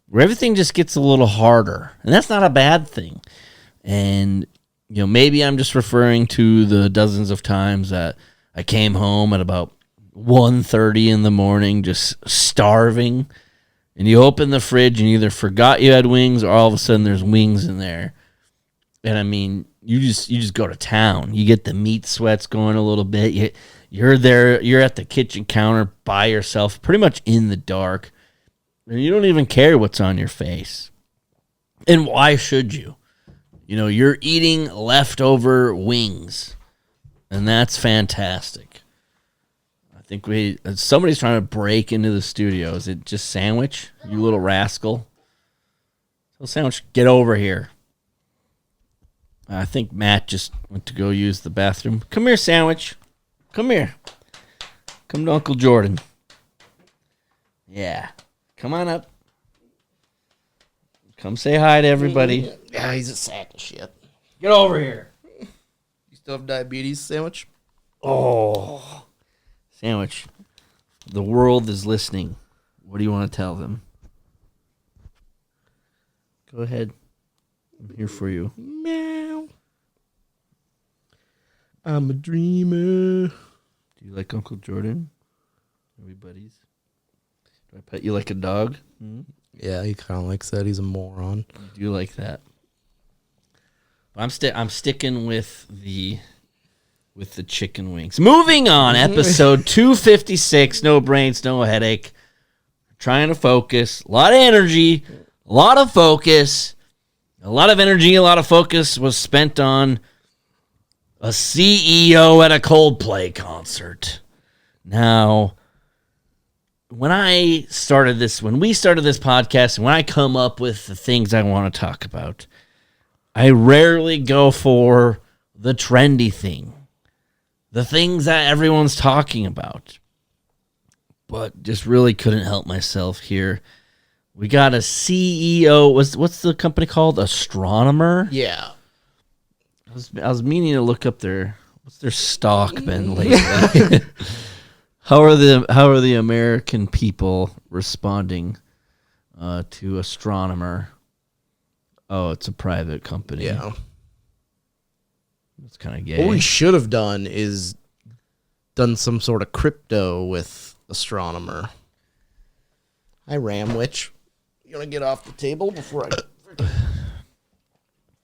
where everything just gets a little harder, and that's not a bad thing. And maybe I'm just referring to the dozens of times that I came home at about 1:30 in the morning, just starving. And you open the fridge and you either forgot you had wings or all of a sudden there's wings in there. And I mean, you just go to town. You get the meat sweats going a little bit. You're there. You're at the kitchen counter by yourself, pretty much in the dark. And you don't even care what's on your face. And why should you? You're eating leftover wings. And that's fantastic. I think somebody's trying to break into the studio. Is it just Sandwich? You little rascal. So Sandwich, get over here. I think Matt just went to go use the bathroom. Come here, Sandwich. Come here. Come to Uncle Jordan. Yeah. Come on up. Come say hi to everybody. Yeah, he's a sack of shit. Get over here. You still have diabetes, Sandwich? Oh. Sandwich, the world is listening. What do you want to tell them? Go ahead. I'm here for you. Meow. I'm a dreamer. Do you like Uncle Jordan? Are we buddies? Do I pet you like a dog? Yeah, he kind of likes that. He's a moron. I do like that. But I'm sticking with the chicken wings. Moving on, episode 256. No brains, no headache. Trying to focus. A lot of energy. A lot of focus. A lot of energy, a lot of focus was spent on a CEO at a Coldplay concert. Now, when we started this podcast, and when I come up with the things I want to talk about, I rarely go for the trendy thing, the things that everyone's talking about. But just really couldn't help myself here. We got a CEO. What's the company called? Astronomer? Yeah. I was meaning to look up what's their stock been lately. How are the American people responding to Astronomer? Oh, it's a private company. Yeah. It's kind of gay. What we should have done is done some sort of crypto with Astronomer. Hi, Ramwich. You want to get off the table before I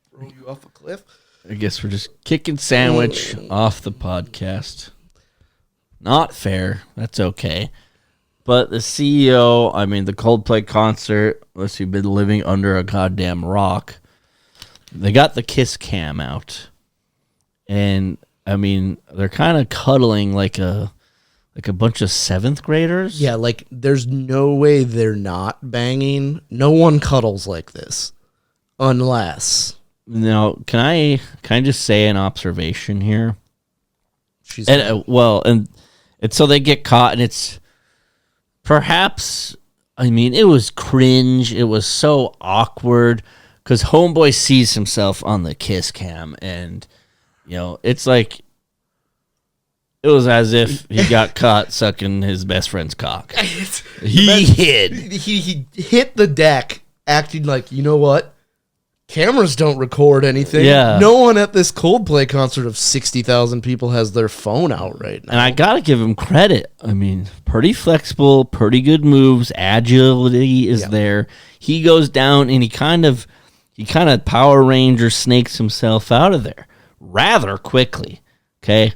throw you off a cliff? I guess we're just kicking Sandwich off the podcast. Not fair. That's okay. But the CEO, the Coldplay concert, unless you've been living under a goddamn rock, they got the kiss cam out. And, they're kind of cuddling like a bunch of 7th graders. Yeah, like, there's no way they're not banging. No one cuddles like this. Unless... Now, can I just say an observation here? And so they get caught, and it's perhaps, it was cringe. It was so awkward because Homeboy sees himself on the kiss cam, and it's like it was as if he got caught sucking his best friend's cock. He hit the deck, acting like, you know what? Cameras don't record anything. Yeah. No one at this Coldplay concert of 60,000 people has their phone out right now. And I got to give him credit. Pretty flexible, pretty good moves. Agility is there. He goes down and he kind of Power Ranger snakes himself out of there rather quickly. Okay.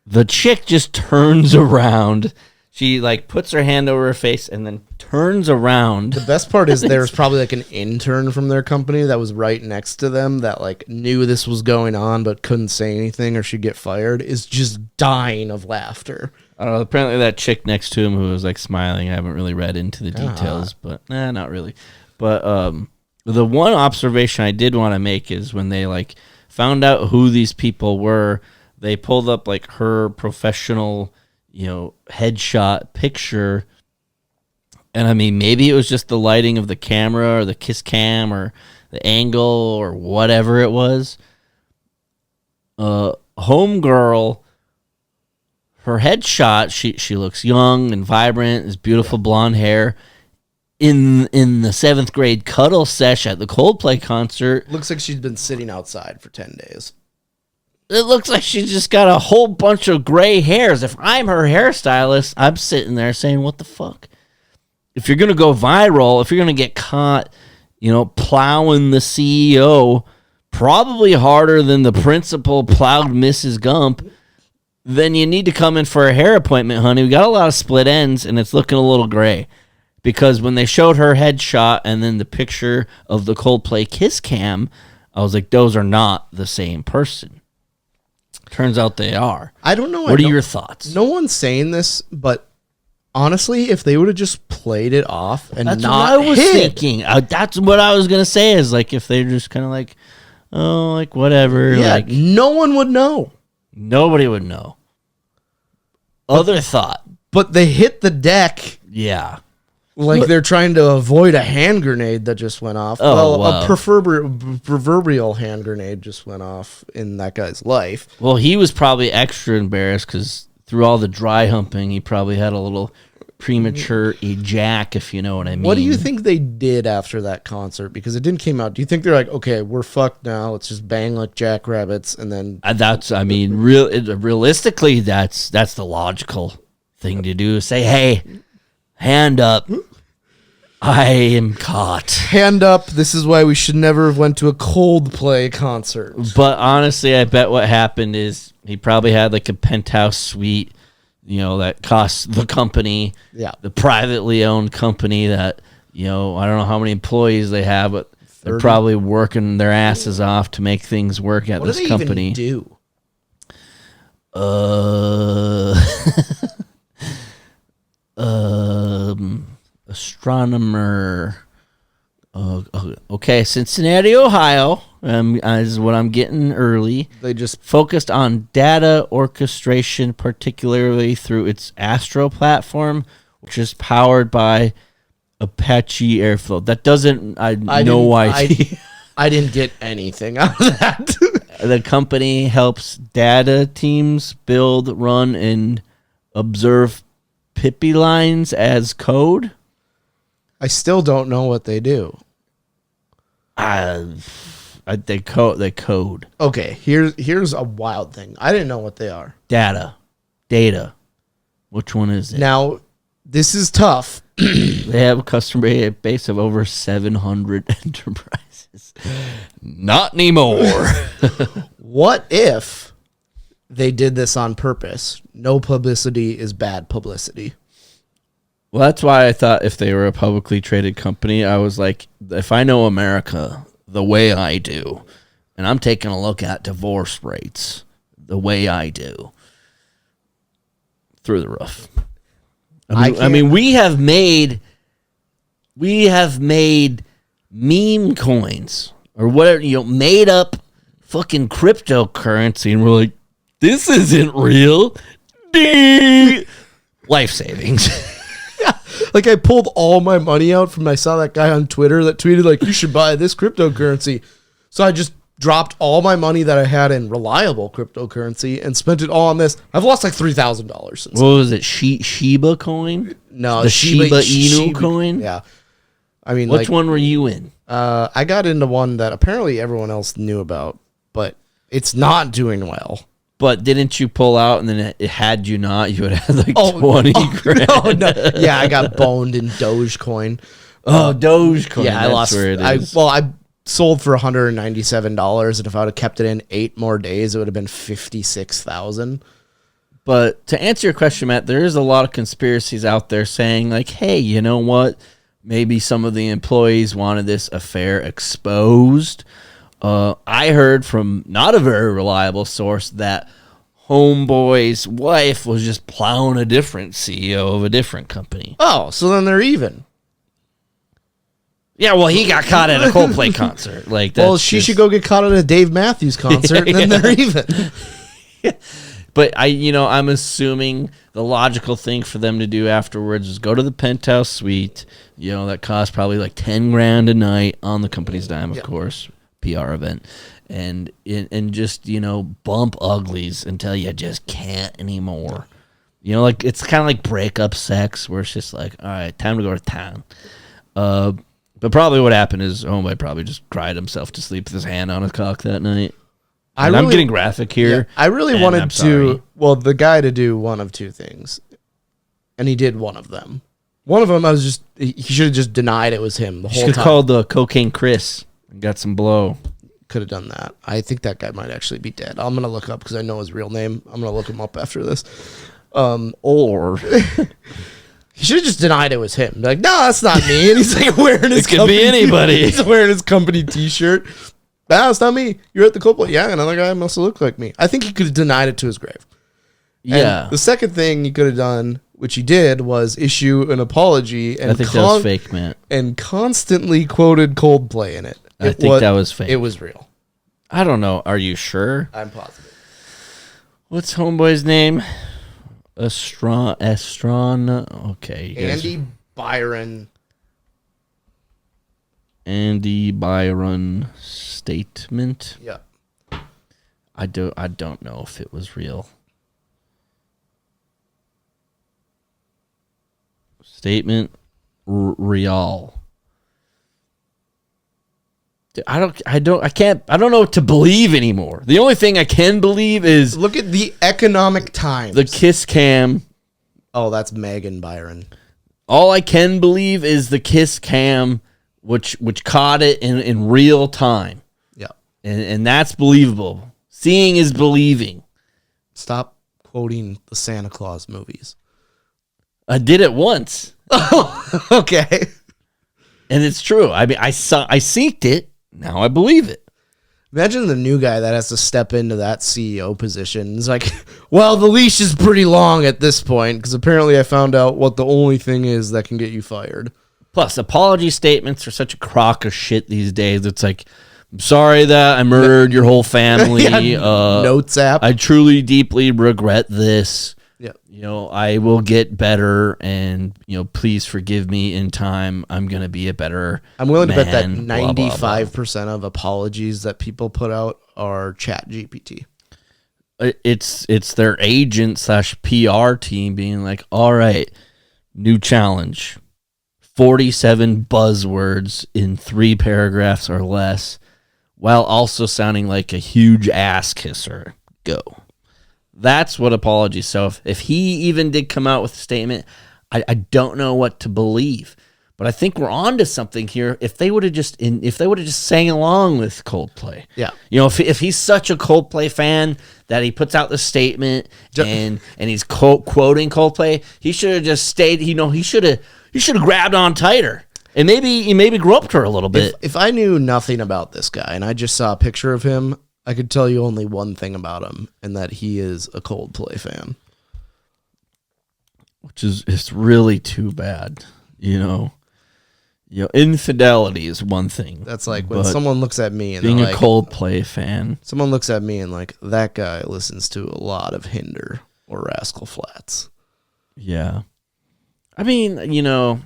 The chick just turns around. She puts her hand over her face and then turns around. The best part is there's probably an intern from their company that was right next to them that knew this was going on but couldn't say anything or she'd get fired, is just dying of laughter. I don't know. Apparently that chick next to him who was smiling, I haven't really read into the details, but not really. But the one observation I did want to make is when they found out who these people were, they pulled up her professional headshot picture. And maybe it was just the lighting of the camera or the kiss cam or the angle or whatever it was. Homegirl, her headshot, she looks young and vibrant, has beautiful blonde hair. In the 7th grade cuddle sesh at the Coldplay concert, looks like she's been sitting outside for 10 days. It looks like she's just got a whole bunch of gray hairs. If I'm her hairstylist, I'm sitting there saying, what the fuck? If you're going to go viral, if you're going to get caught, plowing the CEO probably harder than the principal plowed Mrs. Gump, then you need to come in for a hair appointment, honey. We got a lot of split ends, and it's looking a little gray. Because when they showed her headshot and then the picture of the Coldplay kiss cam, I was like, those are not the same person. Turns out they are. I don't know. What are your thoughts? No one's saying this, but honestly, if they would have just played it off and that's not what I was thinking. That's what I was gonna say. Is if they're just kind of whatever. Yeah, no one would know. Nobody would know. Other thought, but they hit the deck. Yeah. They're trying to avoid a hand grenade that just went off. A proverbial hand grenade just went off in that guy's life. Well, he was probably extra embarrassed because through all the dry humping, he probably had a little premature ejac, if you know what I mean. What do you think they did after that concert? Because it didn't came out. Do you think they're okay, we're fucked now. Let's just bang like jackrabbits and then... Realistically, that's the logical thing to do. Say, hey... Hand up. I am caught. Hand up. This is why we should never have went to a Coldplay concert. But honestly, I bet what happened is he probably had a penthouse suite, that costs the company, the privately owned company that, I don't know how many employees they have, but 30? They're probably working their asses off to make things work at this company. What do they even do? Astronomer. Okay, Cincinnati, Ohio. Is what I'm getting early. They just Focused on data orchestration, particularly through its Astro platform, which is powered by Apache Airflow. That doesn't. I no idea. I didn't get anything out of that. The company helps data teams build, run, and observe pipelines as code. I still don't know what they do. They code. Okay, here's a wild thing. I didn't know what they are. Data. Which one is it? Now, this is tough. They have a customer base of over 700 enterprises. Not anymore. What if they did this on purpose? No publicity is bad publicity. Well, that's why I thought if they were a publicly traded company, I was like, if I know America the way I do, and I'm taking a look at divorce rates the way I do, through the roof. I mean, we have made meme coins or whatever, made up fucking cryptocurrency, and we're like, this isn't real. Life savings. Like, I pulled all my money out from, I saw that guy on Twitter that tweeted, like, you should buy this cryptocurrency. So I just dropped all my money that I had in reliable cryptocurrency and spent it all on this. I've lost like $3,000 since. What was it? Shiba coin? No, the Shiba Inu coin? Yeah. I mean, which one were you in? I got into one that apparently everyone else knew about, but it's not doing well. But didn't you pull out and then it had you not? You would have like 20 grand. No. Yeah, I got boned in Dogecoin. Dogecoin. Yeah, I lost. I sold for $197, and if I would have kept it in 8 more days, it would have been $56,000. But to answer your question, Matt, there is a lot of conspiracies out there saying, like, hey, you know what? Maybe some of the employees wanted this affair exposed. I heard from not a very reliable source that Homeboy's wife was just plowing a different CEO of a different company. Oh, so then they're even. Yeah, well, he got caught at a Coldplay concert. Like, well, she should go get caught at a Dave Matthews concert, and then they're even. But I'm assuming the logical thing for them to do afterwards is go to the penthouse suite. That costs probably like $10,000 a night on the company's dime, of course, PR event, and just bump uglies until you just can't anymore. Like it's kind of like breakup sex, where it's just like, all right, time to go to town. But probably what happened is Homeboy probably just cried himself to sleep with his hand on his cock that night. I'm getting graphic here. Yeah, I really wanted the guy to do one of two things, and he did one of them. One of them, he should have just denied it was him the whole time. Should have called the Cocaine Chris and got some blow. Could have done that. I think that guy might actually be dead. I'm going to look up because I know his real name. I'm going to look him up after this. Or he should have just denied it was him. Be like, no, that's not me. And he's like wearing his It could be anybody. He's wearing his company t-shirt. No, it's not me. You're at the Coldplay. Yeah, another guy must have looked like me. I think he could have denied it to his grave. Yeah. And the second thing he could have done, which he did, was issue an apology. And I think that was fake, man. And constantly quoted Coldplay in it. I think that was fake. It was real. I don't know. Are you sure? I'm positive. What's Homeboy's name? Okay. Andy Byron. Andy Byron statement. Yeah. I don't know if it was real. Statement real. I don't know what to believe anymore. The only thing I can believe is look at the Economic Times. The kiss cam. Oh, that's Megan Byron. All I can believe is the kiss cam, which caught it in real time. Yeah. And that's believable. Seeing is believing. Stop quoting the Santa Claus movies. I did it once. Oh, okay. And it's true. I mean, I synced it. Now I believe it. Imagine the new guy that has to step into that CEO position. It's like, well, the leash is pretty long at this point because apparently I found out what the only thing is that can get you fired. Plus, apology statements are such a crock of shit these days. It's like, I'm sorry that I murdered your whole family. Notes app. I truly, deeply regret this. Yeah. You know, I will get better, and please forgive me in time. I'm gonna be a better. I'm willing to bet that man, blah, blah, blah. 95% of apologies that people put out are Chat GPT. It's their agent / PR team being like, all right, new challenge, 47 buzzwords in 3 paragraphs or less, while also sounding like a huge ass kisser. Go. That's what apologies. So if he even did come out with a statement, I don't know what to believe. But I think we're on to something here. If they would have just sang along with Coldplay. Yeah. If he's such a Coldplay fan that he puts out this statement and he's quoting Coldplay, he should have just stayed, he should have grabbed on tighter. And maybe groped her a little bit. If I knew nothing about this guy and I just saw a picture of him, I could tell you only one thing about him, and that he is a Coldplay fan. Which is really too bad. Infidelity is one thing. That's like when someone looks at me and being they're a like, Coldplay fan. someone looks at me and like, that guy listens to a lot of Hinder or Rascal Flatts. Yeah. I mean, I know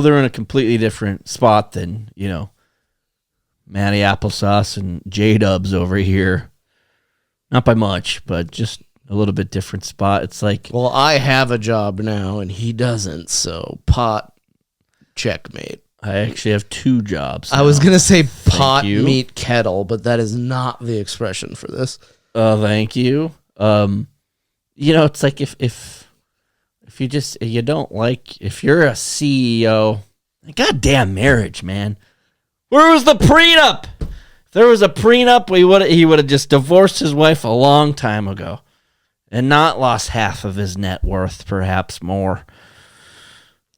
they're in a completely different spot than, Matty Applesauce and J-Dubs over here. Not by much, but just a little bit different spot. It's like, well, I have a job now and he doesn't, so pot checkmate. I actually have 2 jobs now. I was going to say pot you. meet kettle, but that is not the expression for this. Thank you. It's like if you don't like, if you're a CEO, goddamn marriage, man. Where was the prenup? If there was a prenup, he would have just divorced his wife a long time ago and not lost half of his net worth, perhaps more.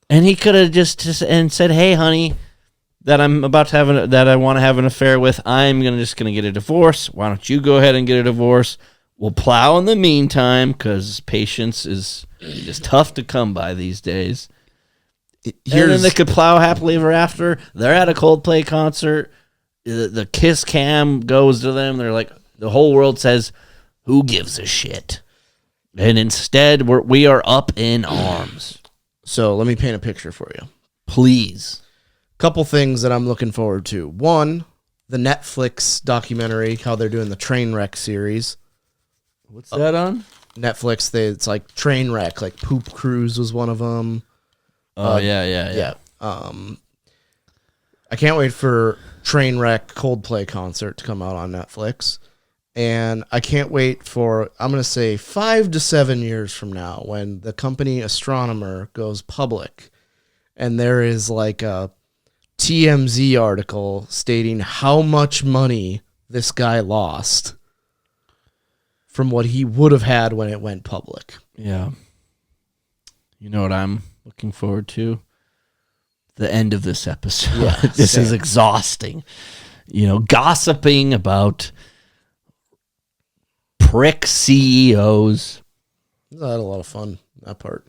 And he could have just said, "Hey, honey, that I'm about to that I want to have an affair with, I'm just gonna get a divorce. Why don't you go ahead and get a divorce? We'll plow in the meantime, because patience is just tough to come by these days." And then they could plow happily ever after. They're at a Coldplay concert. The kiss cam goes to them. They're like, the whole world says, "Who gives a shit?" And instead, we are up in arms. So let me paint a picture for you. Please. Couple things that I'm looking forward to. One, the Netflix documentary, how they're doing the Trainwreck series. What's that on? Netflix, it's like Trainwreck, like Poop Cruise was one of them. Oh, yeah. I can't wait for Trainwreck Coldplay concert to come out on Netflix. And I can't wait for, I'm going to say 5 to 7 years from now, when the company Astronomer goes public and there is like a TMZ article stating how much money this guy lost from what he would have had when it went public. Yeah. You know what I'm looking forward to? The end of this episode. Yeah, this is exhausting. Gossiping about prick CEOs. I had a lot of fun, that part.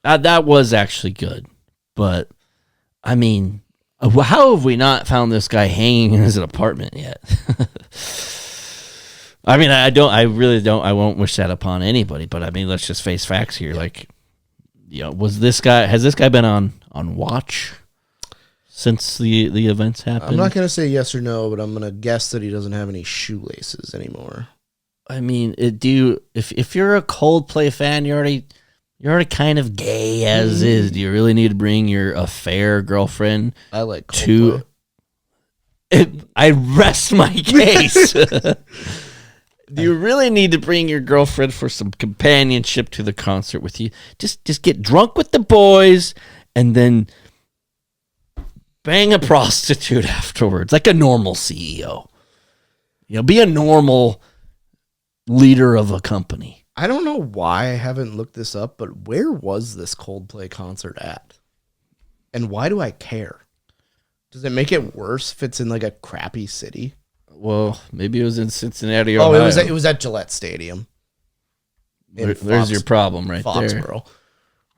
That was actually good. But, I mean, how have we not found this guy hanging in his apartment yet? I mean, I really don't. I won't wish that upon anybody. But, I mean, let's just face facts here. Like, has this guy been on watch since the events happened? I'm not going to say yes or no, but I'm going to guess that he doesn't have any shoelaces anymore. I mean, if you're a Coldplay fan, you're already kind of gay as is. Do you really need to bring your affair girlfriend? I like Coldplay. I rest my case. Do you really need to bring your girlfriend for some companionship to the concert with you? Just get drunk with the boys and then bang a prostitute afterwards, like a normal CEO. Be a normal leader of a company. I don't know why I haven't looked this up, but where was this Coldplay concert at? And why do I care? Does it make it worse if it's in like a crappy city? Well, maybe it was in Cincinnati, Oh, Ohio. it was at Gillette Stadium. There's your problem right there. Foxborough.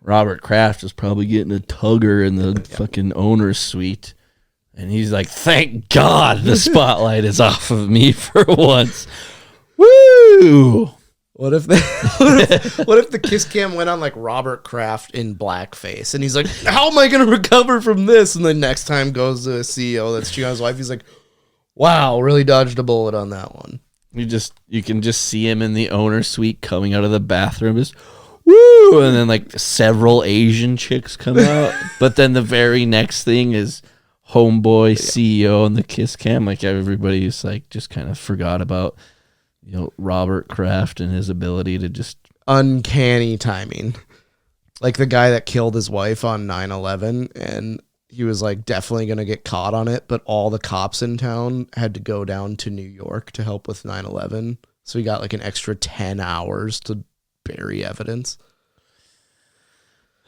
Robert Kraft was probably getting a tugger in the fucking owner's suite. And he's like, thank God the spotlight is off of me for once. Woo! What if the kiss cam went on like Robert Kraft in blackface, and he's like, "How am I going to recover from this?" And then next time goes to a CEO that's cheating on his wife, he's like, "Wow, really dodged a bullet on that one." You can just see him in the owner's suite coming out of the bathroom, just woo, and then like several Asian chicks come out. But then the very next thing is homeboy CEO and the kiss cam. Like everybody's like just kind of forgot about. Robert Kraft and his ability to just uncanny timing. Like the guy that killed his wife on 9/11, and he was like definitely going to get caught on it, but all the cops in town had to go down to New York to help with 9/11. So he got like an extra 10 hours to bury evidence.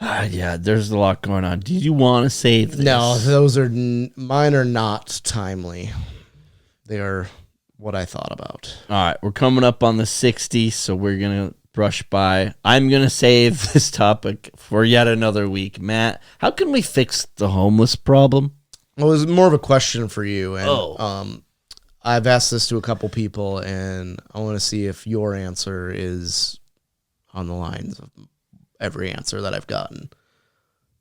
Yeah, there's a lot going on. Do you want to save this? No, those are mine are not timely. They are what I thought about. All right, we're coming up on the 60, so we're going to brush by. I'm going to save this topic for yet another week. Matt, how can we fix the homeless problem? Well, it was more of a question for you. And I've asked this to a couple people, and I want to see if your answer is on the lines of every answer that I've gotten.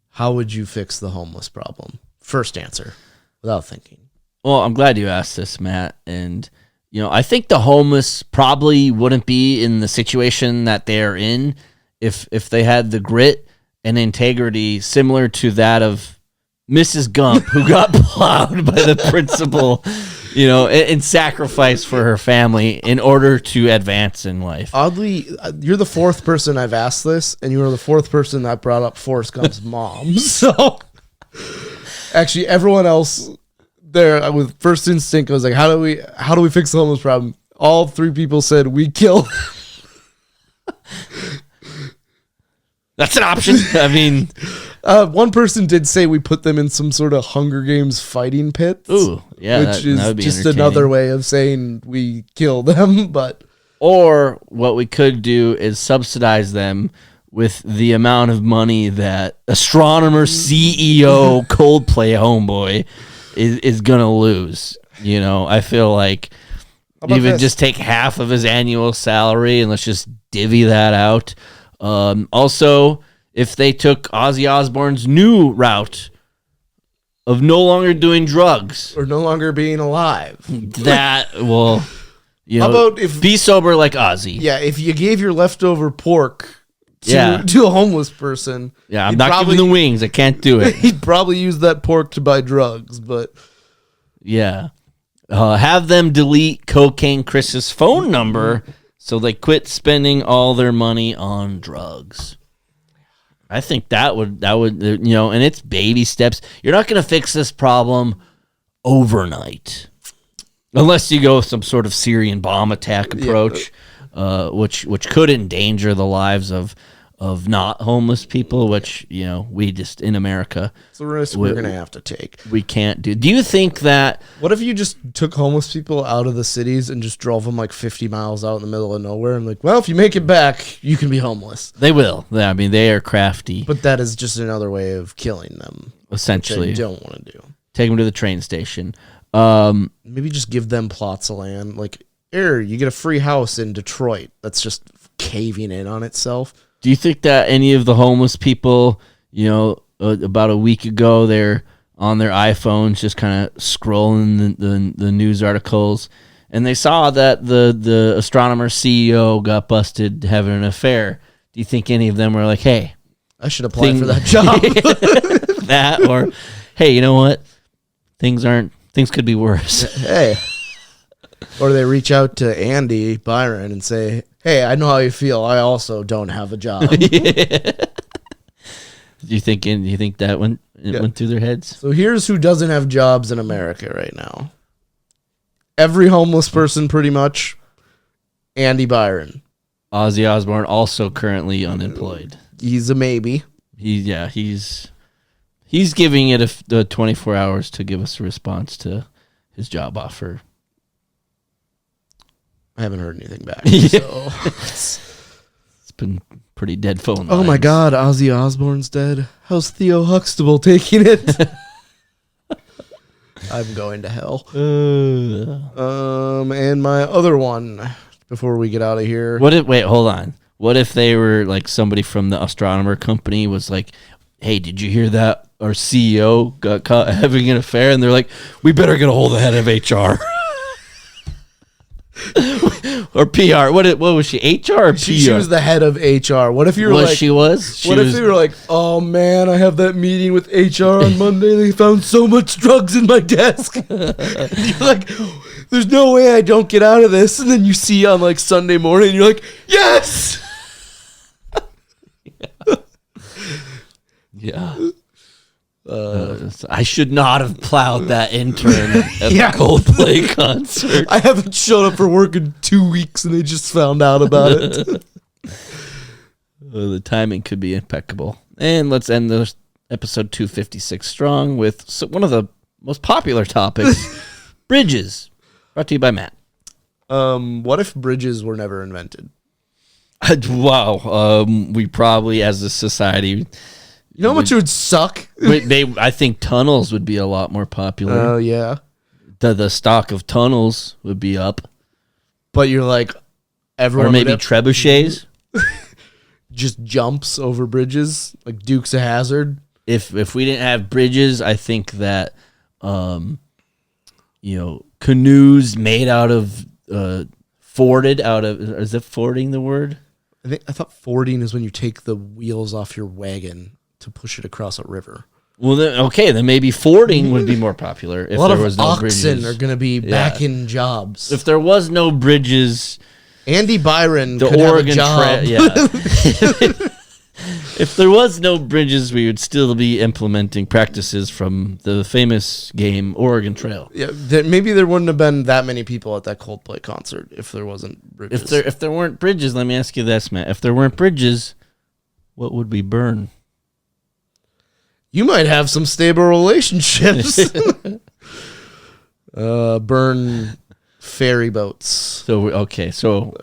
How would you fix the homeless problem? First answer, without thinking. Well, I'm glad you asked this, Matt, and I think the homeless probably wouldn't be in the situation that they're in if they had the grit and integrity similar to that of Mrs. Gump, who got plowed by the principal, and sacrificed for her family in order to advance in life. Oddly, you're the fourth person I've asked this, and you were the fourth person that brought up Forrest Gump's mom. So, actually, everyone else there with first instinct was like, how do we fix the homeless problem? All three people said we kill. That's an option. I mean, one person did say we put them in some sort of Hunger Games fighting pits. Ooh, yeah, which is that would be just entertaining. another way of saying we kill them. Or what we could do is subsidize them with the amount of money that astronomer CEO Coldplay homeboy is gonna lose. I feel like even just take half of his annual salary and let's just divvy that out. Also, if they took Ozzy Osborne's new route of no longer doing drugs or no longer being alive, that will, how about if be sober like Ozzy? Yeah, if you gave your leftover pork to a homeless person, I'm not giving the wings. I can't do it. He'd probably use that pork to buy drugs, but have them delete Cocaine Chris's phone number so they quit spending all their money on drugs. I think that would and it's baby steps. You're not going to fix this problem overnight unless you go with some sort of Syrian bomb attack approach, which could endanger the lives of not homeless people, which we just in America, it's a risk we're gonna have to take. We can't do. Do you think that? What if you just took homeless people out of the cities and just drove them like 50 miles out in the middle of nowhere and like, well, if you make it back, you can be homeless. They will. I mean, they are crafty. But that is just another way of killing them. Essentially, which I don't want to do. Take them to the train station. Maybe just give them plots of land. Like, you get a free house in Detroit that's just caving in on itself. Do you think that any of the homeless people, about a week ago, they're on their iPhones just kind of scrolling the news articles, and they saw that the astronomer CEO got busted having an affair? Do you think any of them were like, hey, I should apply for that job? That, or, hey, you know what? Things could be worse. Hey. Or they reach out to Andy Byron and say, hey, I know how you feel. I also don't have a job. Do you think that went through their heads? So here's who doesn't have jobs in America right now. Every homeless person, pretty much. Andy Byron. Ozzy Osborn, also currently unemployed. He's a maybe. He's giving it the 24 hours to give us a response to his job offer. haven't heard anything back. Yeah. So. It's been pretty dead phone Oh my lines. God, Ozzy Osborn's dead. How's Theo Huxtable taking it? I'm going to hell. And my other one before we get out of here. Wait, hold on. What if they were like somebody from the astronomer company was like, hey, did you hear that? Our CEO got caught having an affair, and they're like, we better get a hold of the head of HR. Or PR. What was she? HR or PR? She was the head of HR. What if you were like she was? What if they were like, oh man, I have that meeting with HR on Monday. They found so much drugs in my desk. You're like, there's no way I don't get out of this. And then you see on like Sunday morning, and you're like, yes. Yeah. I should not have plowed that intern at Yeah. the Coldplay concert. I haven't showed up for work in 2 weeks, and they just found out about it. The timing could be impeccable. And let's end the episode 256 strong with one of the most popular topics, bridges. Brought to you by Matt. What if bridges were never invented? Wow. We probably, as a society, You know how much it would suck? I think tunnels would be a lot more popular. Oh, yeah. The stock of tunnels would be up. But you're like, everyone Or maybe would have- trebuchets. just jumps over bridges, like Dukes of Hazzard. If we didn't have bridges, I think that canoes made out of forded out of, is it fording the word? I thought fording is when you take the wheels off your wagon to push it across a river. Well, then maybe fording would be more popular if A lot there of was no oxen bridges. are going to be back in jobs. If there was no bridges, Andy Byron the could Oregon have a job. yeah. If there was no bridges, we would still be implementing practices from the famous game Oregon Trail. Yeah, maybe there wouldn't have been that many people at that Coldplay concert if there wasn't bridges. If there weren't bridges, let me ask you this, Matt. If there weren't bridges, what would we burn? You might have some stable relationships. Burn ferry boats. So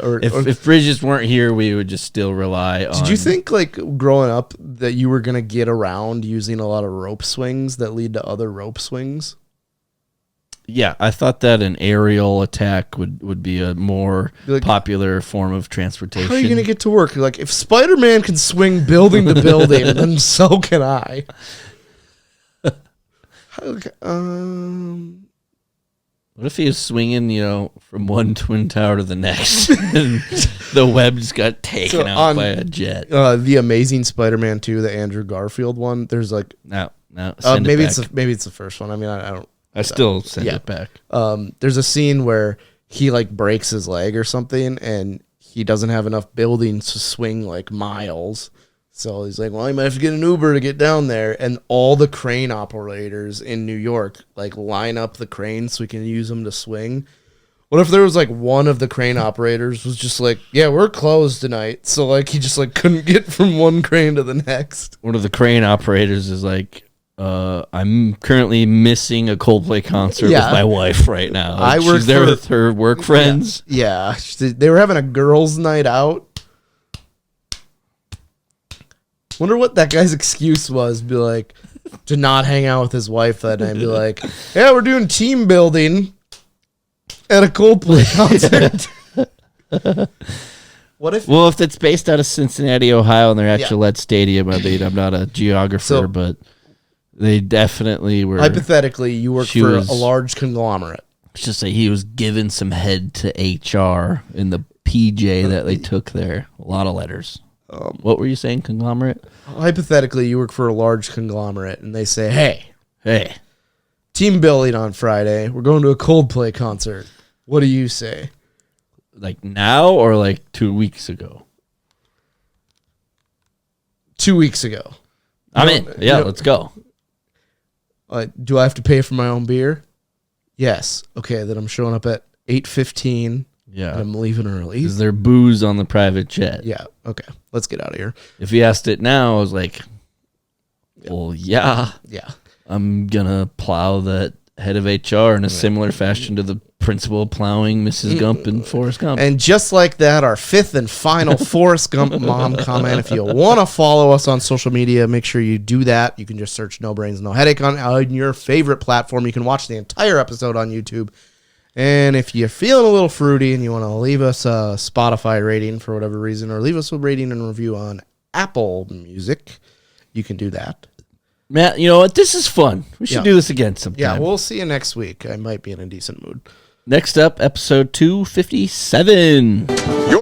Or- if bridges weren't here, we would just still rely on. Did you think, like, growing up that you were going to get around using a lot of rope swings that lead to other rope swings? Yeah, I thought that an aerial attack would be a more Like- popular form of transportation. How are you going to get to work? Like, if Spider-Man can swing building to building, then so can I. Okay, What if he was swinging, from one twin tower to the next, and the web just got taken out by a jet? The Amazing Spider-Man 2, the Andrew Garfield one. There's like No, send maybe it back. it's the first one. I mean, I don't. I still send yeah. it back. There's a scene where he like breaks his leg or something, and he doesn't have enough buildings to swing like miles. So he's like, well, he might have to get an Uber to get down there. And all the crane operators in New York like line up the cranes so we can use them to swing. What if there was like one of the crane operators was just like, yeah, we're closed tonight. So like he just like couldn't get from one crane to the next. One of the crane operators is like, I'm currently missing a Coldplay concert Yeah. with my wife right now. I work She's there for- with her work friends. Yeah. They were having a girls' night out. Wonder what that guy's excuse was. Be like, to not hang out with his wife that night. Be like, yeah, we're doing team building at a Coldplay concert. What if? Well, if it's based out of Cincinnati, Ohio, and they're at Gillette Stadium, I'm not a geographer, but they definitely were. Hypothetically, you work for a large conglomerate. Let's just say he was giving some head to HR in the PJ that they took there. A lot of letters. What were you saying, conglomerate? Hypothetically, you work for a large conglomerate, and they say, Hey, team building on Friday. We're going to a Coldplay concert. What do you say? like now or like 2 weeks ago? 2 weeks ago. I'm in. Yeah, let's go. Do I have to pay for my own beer? Yes. Okay, then I'm showing up at 8:15. Yeah. And I'm leaving early. Is there booze on the private jet? Yeah. Okay. Let's get out of here. If he asked it now, I was like, well, yeah. Yeah. I'm going to plow that head of HR in a similar fashion to the principal plowing Mrs. Gump and Forrest Gump. And just like that, our fifth and final Forrest Gump mom comment. If you want to follow us on social media, make sure you do that. You can just search No Brains, No Headache on your favorite platform. You can watch the entire episode on YouTube. And if you're feeling a little fruity and you want to leave us a Spotify rating for whatever reason, or leave us a rating and review on Apple Music, you can do that. Matt, you know what? This is fun. We should do this again sometime. Yeah, we'll see you next week. I might be in a decent mood. Next up, episode 257.